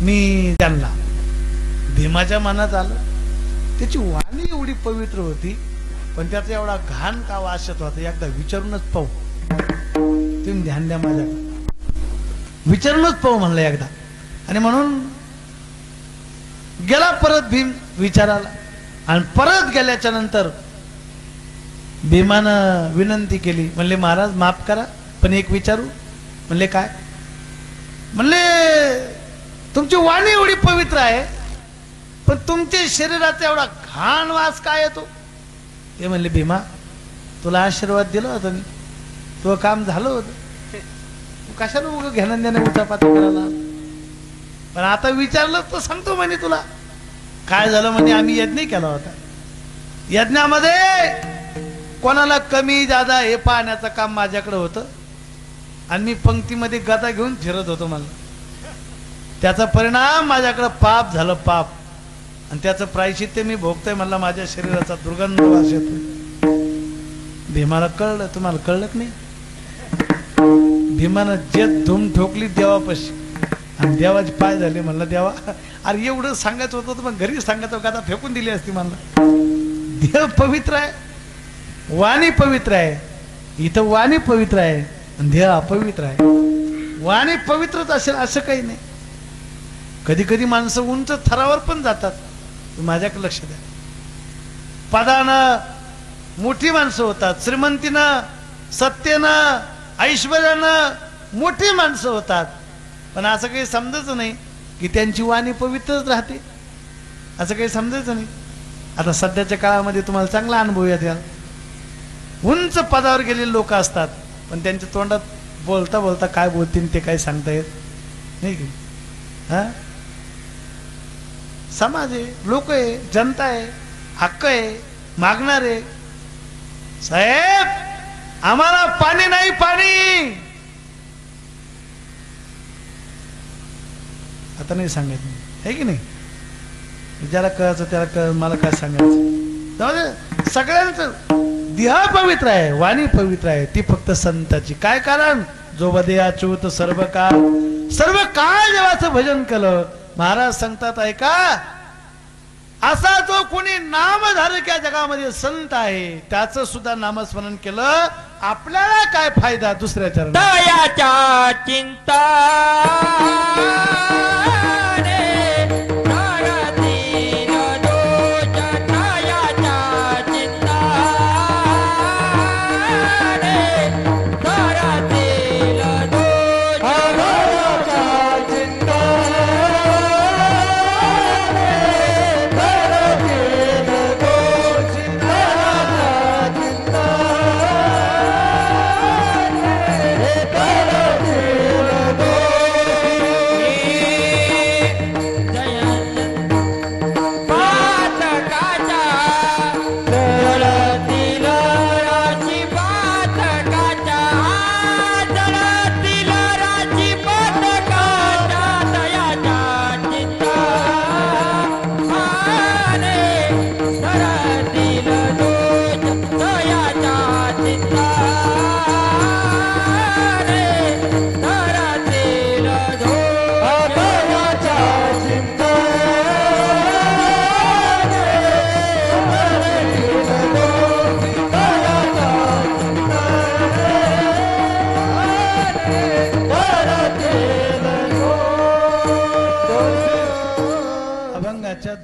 मी त्यांना. भीमाच्या मनात आलं, त्याची वाणी एवढी पवित्र होती, पण त्याचा एवढा घाण का वास येत होता, एकदा विचारूनच पाहू. तुम्ही ध्यान द्या माझ्याकडे, विचारूनच पाहू म्हणलं एकदा. आणि म्हणून गेला परत भीम विचाराला. आणि परत गेल्याच्या नंतर भीमानं विनंती केली. म्हणले महाराज माफ करा, पण एक विचारू. म्हणले काय? म्हणले तुमची वाणी एवढी पवित्र आहे, पण तुमच्या शरीराचा एवढा घाण वास काय येतो? ते म्हणले भीमा तुला आशीर्वाद दिला होता मी, तुझं काम झालं होतं, तू कशाला उगं घेणं देणं उचापात करायला? पण आता विचारलं तर सांगतो म्हणे तुला काय झालं. म्हणे आम्ही यज्ञ केला होता, यज्ञामध्ये कोणाला कमी जादा हे पाहण्याचं काम माझ्याकडे होतं आणि मी पंक्तीमध्ये गदा घेऊन फिरत होतो. मला त्याचा परिणाम माझ्याकडे पाप झालं, पाप, आणि त्याचं प्रायश्चित्त मी भोगतोय. मला माझ्या शरीराचा दुर्गंध वास येतोय. भीमाला कळलं. तुम्हाला कळलं नाही? भीमानं जे धूम ठोकली देवापाशी आणि देवाचे पाय झाले. म्हणलं देवा अरे एवढं सांगायचं होतं, पण घरी सांगायचं गदा फेकून दिली असती. म्हणलं देव पवित्र आहे, वाणी पवित्र आहे, इथं वाणी पवित्र आहे आणि देव अपवित्र आहे. वाणी पवित्रच असेल असं काही नाही. कधी कधी माणसं उंच थरावर पण जातात. माझ्याकडे लक्ष द्या. पदानं मोठी माणसं होतात, श्रीमंतीनं, सत्तेनं, ऐश्वर्यानं मोठी माणसं होतात, पण असं काही समजायचं नाही की त्यांची वाणी पवित्रच राहते. असं काही समजायचं नाही. आता सध्याच्या काळामध्ये तुम्हाला चांगला अनुभव येत. उंच पदावर गेलेले लोक असतात, पण त्यांच्या तोंडात बोलता बोलता काय बोलतील ते काय सांगता येत नाही की. हा, समाज आहे, लोक आहे, जनता आहे, हक्क आहे, मागणार आहे. साहेब आम्हाला पाणी नाही, पाणी आता नाही सांगायचं आहे की नाही. ज्याला कळायचं त्याला कळ, मला काय सांगायचं. जाऊ दे, सगळ्यांचं देह पवित्र आहे, वाणी पवित्र आहे, ती फक्त संताची. काय कारण, जो बदे अच्युत सर्व काळ देवाचं भजन केलं. महाराज सांगतात ऐका, असा जो कोणी नामधारक या जगामध्ये संत आहे त्याचं सुद्धा नामस्मरण केलं, आपल्याला काय फायदा दुसऱ्या चरणात. दयाच्या चिंता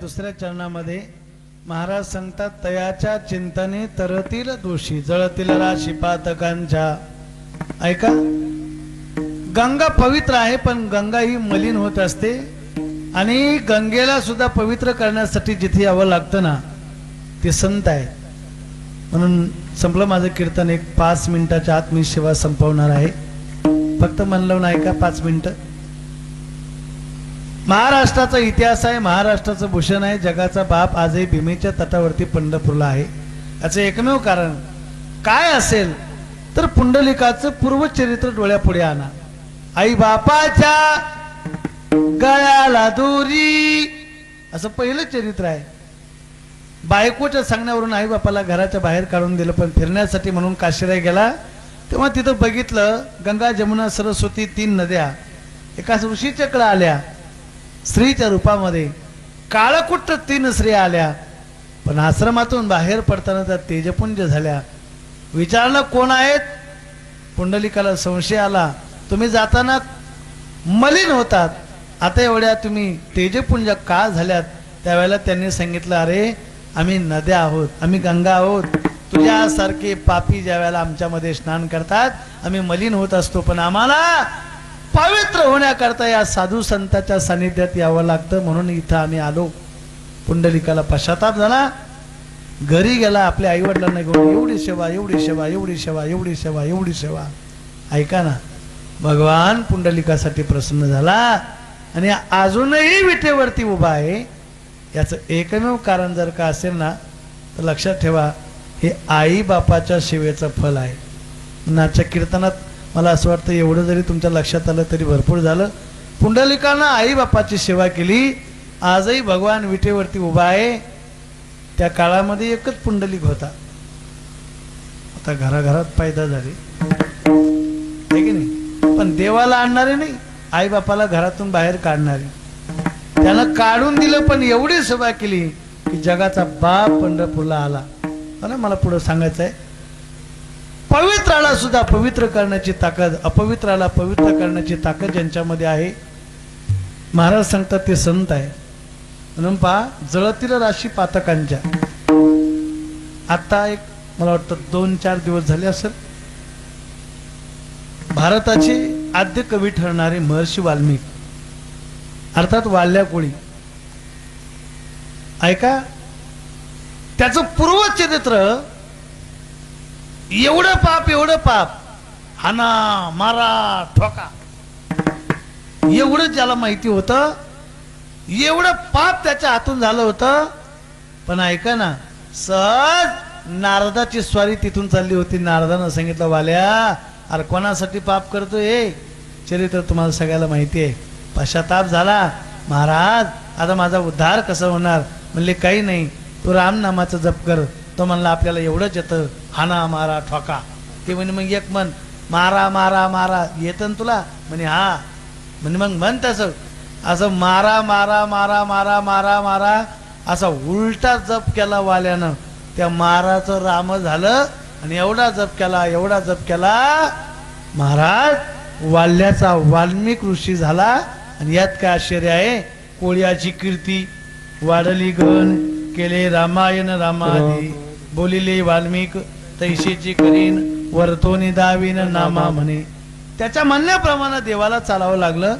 दुसऱ्या चरणामध्ये महाराज सांगतात, तयाच्या चिंतने तरतील दोषी, जळतील राशी पातकांच्या. ऐका, गंगा पवित्र आहे, पण गंगा ही मलिन होत असते आणि गंगेला सुद्धा पवित्र करण्यासाठी जिथे यावं लागतं ना, ते संत आहे. म्हणून संपलं माझं कीर्तन. एक 5 मिनिटाच्या आत मी सेवा संपवणार आहे. फक्त म्हणलं ना ऐका 5 मिनिटं. महाराष्ट्राचा इतिहास आहे, महाराष्ट्राचं भूषण आहे, जगाचा बाप आजही भीमेच्या तटावरती पंढरपूरला आहे. याचं एकमेव कारण काय असेल तर पुंडलिकाचं पूर्वचरित्र डोळ्यापुढे आणा. आई बापाच्या गळ्याला दोरी असं पहिलं चरित्र आहे. बायकोच्या सांगण्यावरून आई बापाला घराच्या बाहेर काढून दिलं, पण फिरण्यासाठी म्हणून काशीराय गेला. तेव्हा तिथं बघितलं गंगा जमुना सरस्वती 3 नद्या एका ऋषीच्याकडे आल्या. स्त्रीच्या रूपामध्ये काळकुट्ट 3 स्त्रिया आल्या, पण आश्रमातून बाहेर पडताना त्या तेजपुंज झाल्या. विचारलं कोण आहेत? पुंडलिकाला संशय आला. तुम्ही जाताना मलिन होतात, आता एवढ्या तुम्ही तेजपुंज का झाल्यात? त्यावेळेला त्यांनी सांगितलं, अरे आम्ही नद्या आहोत, आम्ही गंगा आहोत. तुझ्यासारखे पापी ज्या वेळेला आमच्यामध्ये स्नान करतात आम्ही मलिन होत असतो, पण आम्हाला पवित्र होण्याकरता या साधू संतांच्या सानिध्यात यावं लागतं, म्हणून इथं आम्ही आलो. पुंडलिकाला पश्चाताप झाला. घरी गेला, आपल्या आई वडिलांना घेऊन एवढी सेवा, एवढी सेवा, एवढी सेवा, एवढी सेवा, एवढी सेवा. ऐका ना, भगवान पुंडलिकासाठी प्रसन्न झाला आणि अजूनही विटेवरती उभा आहे. याचं एकमेव कारण जर का असेल ना तर लक्षात ठेवा, हे आई बापाच्या सेवेचं फल आहे. नाच्या कीर्तनात मला असं वाटतं एवढं जरी तुमच्या लक्षात आलं तरी भरपूर झालं. पुंडलिकानं आई बापाची सेवा केली, आजही भगवान विटेवरती उभा आहे. त्या काळामध्ये एकच पुंडलिक होता, आता घराघरात पैदा झाले की नाही, पण देवाला आणणारे नाही, आई बापाला घरातून बाहेर काढणारे. त्यानं काढून दिलं, पण एवढी सेवा केली की जगाचा बाप पंढरपूरला आला. मला पुढे सांगायचं आहे, पवित्राला सुद्धा पवित्र करण्याची ताकद, अपवित्राला पवित्र करण्याची ताकद ज्यांच्यामध्ये आहे. महाराज सांगतात ते संत आहे. म्हणून पहा, जळतील राशी पातकांच्या. आता एक मला वाटतं 2-4 दिवस झाले असेल, भारताचे आद्य कवी ठरणारे महर्षी वाल्मिक अर्थात वाल्या कोळी, ऐका त्याचं पूर्वचरित्र. एवढं पाप हाना मारा ठोका, एवढं ज्याला माहिती होतं, एवढं पाप त्याच्या हातून झालं होतं. पण ऐका ना, सहज नारदाची स्वारी तिथून चालली होती. नारदानं सांगितलं, वाल्या अरे कोणासाठी पाप करतोय? चरित्र तुम्हाला सगळ्याला माहिती आहे. पश्चाताप झाला, महाराज आता माझा उद्धार कसा होणार? म्हणले काही नाही, तू राम नामाचं जप कर. तो म्हणला आपल्याला एवढंच येतं, हाना मारा ठोका. ते म्हणे मग एक मन मारा मारा मारा येतं ना तुला? म्हणे हा. म्हणजे मग म्हण तसं, असं मारा मारा मारा मारा मारा मारा असा उलटा जप केला वाल्यानं. त्या माराचं राम झालं आणि एवढा जप केला, एवढा जप केला, महाराज वाल्याचा वाल्मिक ऋषी झाला. आणि यात काय आश्चर्य आहे? कोळ्याची कीर्ती वाढली गण, केले रामायण रामादी, बोलिले वाल्मिक तैशीची करीन, वर्तोनी दावीन नामा म्हणे. त्याच्या म्हणण्याप्रमाणे देवाला चालावं लागलं.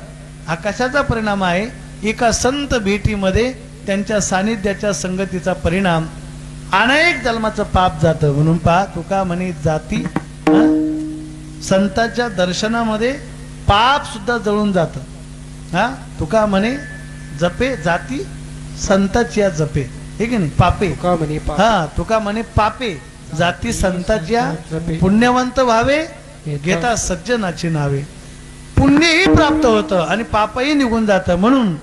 हा कशाचा परिणाम आहे? एका संत भेटीमध्ये त्यांच्या सानिध्याच्या संगतीचा परिणाम. अनेक जन्माचं पाप जातं. म्हणून पहा, तुका म्हणे जाती, संतांच्या दर्शनामध्ये पाप सुद्धा जळून जातं. हा, तुका म्हणे जपे जाती संताच्या जपे, हे की नाही? पापे, हा, तुका म्हणे पापे जाती संताच्या, पुण्यवंत व्हावे घेता सज्जनाची नावे. पुण्यही प्राप्त होतं आणि पापही निघून जातं. म्हणून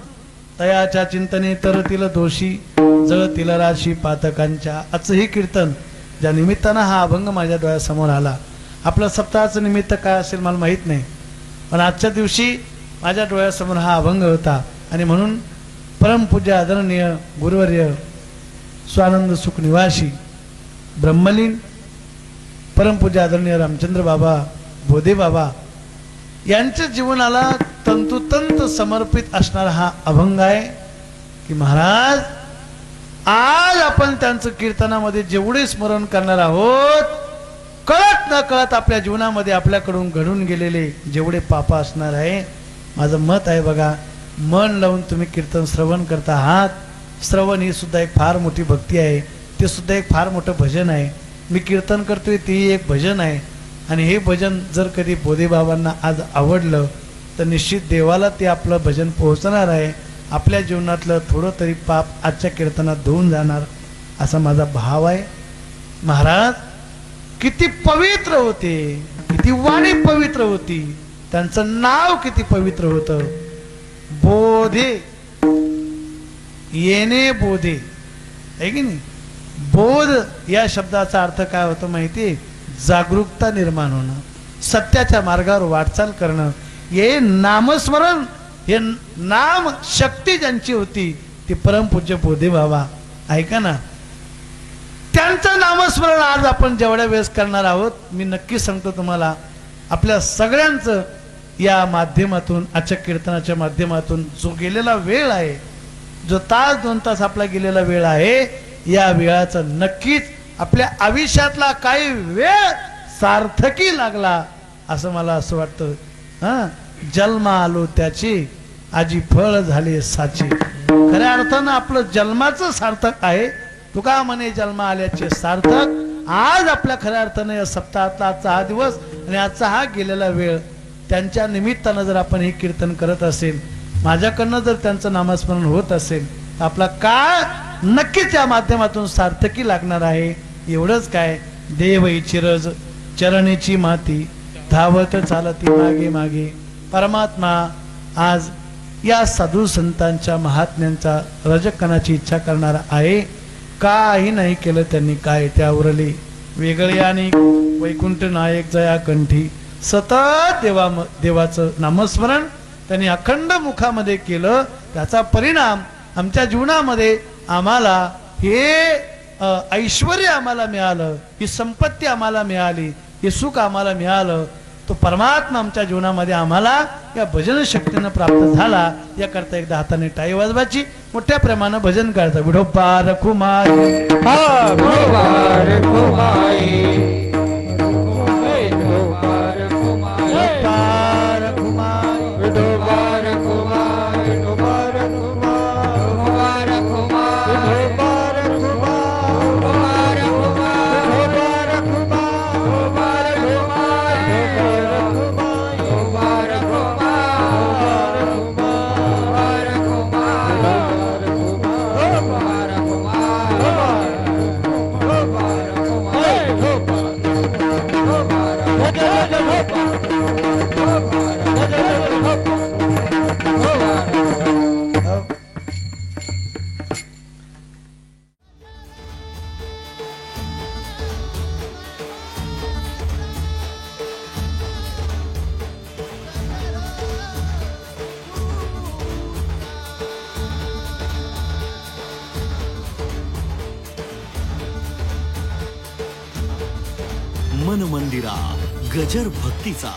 तयाच्या चिंतने तरतील दोषी, जळतील राशी पातकांच्या. आजचं हे कीर्तन ज्या निमित्तानं हा अभंग माझ्या डोळ्यासमोर आला. आपलं सप्ताहाचं निमित्त काय असेल मला माहीत नाही, पण आजच्या दिवशी माझ्या डोळ्यासमोर हा अभंग होता. आणि म्हणून परमपूज्य आदरणीय गुरुवर्य स्वानंद सुख निवासी ब्रह्मलीन परमपूज्य आदरणीय रामचंद्र बाबा बोधे बाबा यांच्या जीवनाला तंतोतंत समर्पित असणारा हा अभंग आहे. की महाराज आज आपण त्यांचं कीर्तनामध्ये जेवढे स्मरण करणार आहोत, कळत न कळत आपल्या जीवनामध्ये आपल्याकडून घडून गेलेले जेवढे पाप असणार आहे, माझं मत आहे बघा, मन लावून तुम्ही कीर्तन श्रवण करता आहात. श्रवण ही सुद्धा एक फार मोठी भक्ती आहे, ते सुद्धा एक फार मोठं भजन आहे. मी कीर्तन करतोय तेही एक भजन आहे. आणि हे भजन जर कधी बोधेबाबांना आज आवडलं तर निश्चित देवाला ते आपलं भजन पोहोचणार आहे. आपल्या जीवनातलं थोडं तरी पाप आजच्या कीर्तनात धुवून जाणार असा माझा भाव आहे. महाराज किती पवित्र होते, किती वाणी पवित्र होती, त्यांचं नाव किती पवित्र होतं. बोधे, येणे बोधे, आहे की नाही? बोध या शब्दाचा अर्थ काय होतो माहिती? जागरूकता निर्माण होणं, सत्याच्या मार्गावर वाटचाल करणं. हे नामस्मरण, हे नाम शक्ती ज्यांची होती ती परमपूज्य बोधे बाबा. ऐका ना, त्यांचं नामस्मरण आज आपण जेवढ्या वेळेस करणार आहोत, मी नक्की सांगतो तुम्हाला, आपल्या सगळ्यांचं या माध्यमातून, आजच्या कीर्तनाच्या माध्यमातून जो गेलेला वेळ आहे, जो तास 2 तास आपला गेलेला वेळ आहे, या वेळाचा नक्कीच आपल्या आयुष्यातला काही वेळ सार्थकी लागला असं मला असं वाटतं. हा, जन्म आलो त्याची आजी फळ झाले साची. खऱ्या अर्थानं आपलं जन्माचं सार्थक आहे. तुका म्हणे जन्म आल्याचे सार्थक. आज आपल्या खऱ्या अर्थानं या सप्ताहातला आजचा हा दिवस आणि आजचा हा गेलेला वेळ, त्यांच्या निमित्तानं जर आपण हे कीर्तन करत असेल, माझ्याकडनं जर त्यांचं नामस्मरण होत असेल, तर आपला काळ नक्कीच या माध्यमातून सार्थकी लागणार आहे. एवढंच काय, देव चिरज चरणीची माती, धावत चालती मागे मागे. परमात्मा आज या साधू संतांच्या महात्म्यांचा रजकणाची इच्छा करणारा आहे. काही नाही केलं त्यांनी, काय त्या उरले वेगळे आणि वैकुंठ नायक जया कंठी. सतत देवाचं नामस्मरण त्यांनी अखंड मुखामध्ये केलं. त्याचा परिणाम आमच्या जीवनामध्ये आम्हाला हे ऐश्वर्य आम्हाला मिळालं, ही संपत्ती आम्हाला मिळाली, हे सुख आम्हाला मिळालं. तो परमात्मा आमच्या जीवनामध्ये आम्हाला या भजन शक्तीनं प्राप्त झाला. याकरता एकदा हाताने टाळी वाजवायची, मोठ्या प्रेमानं भजन करायचं. विठोबा रखुमाई, मन मंदिरा गजर भक्तीचा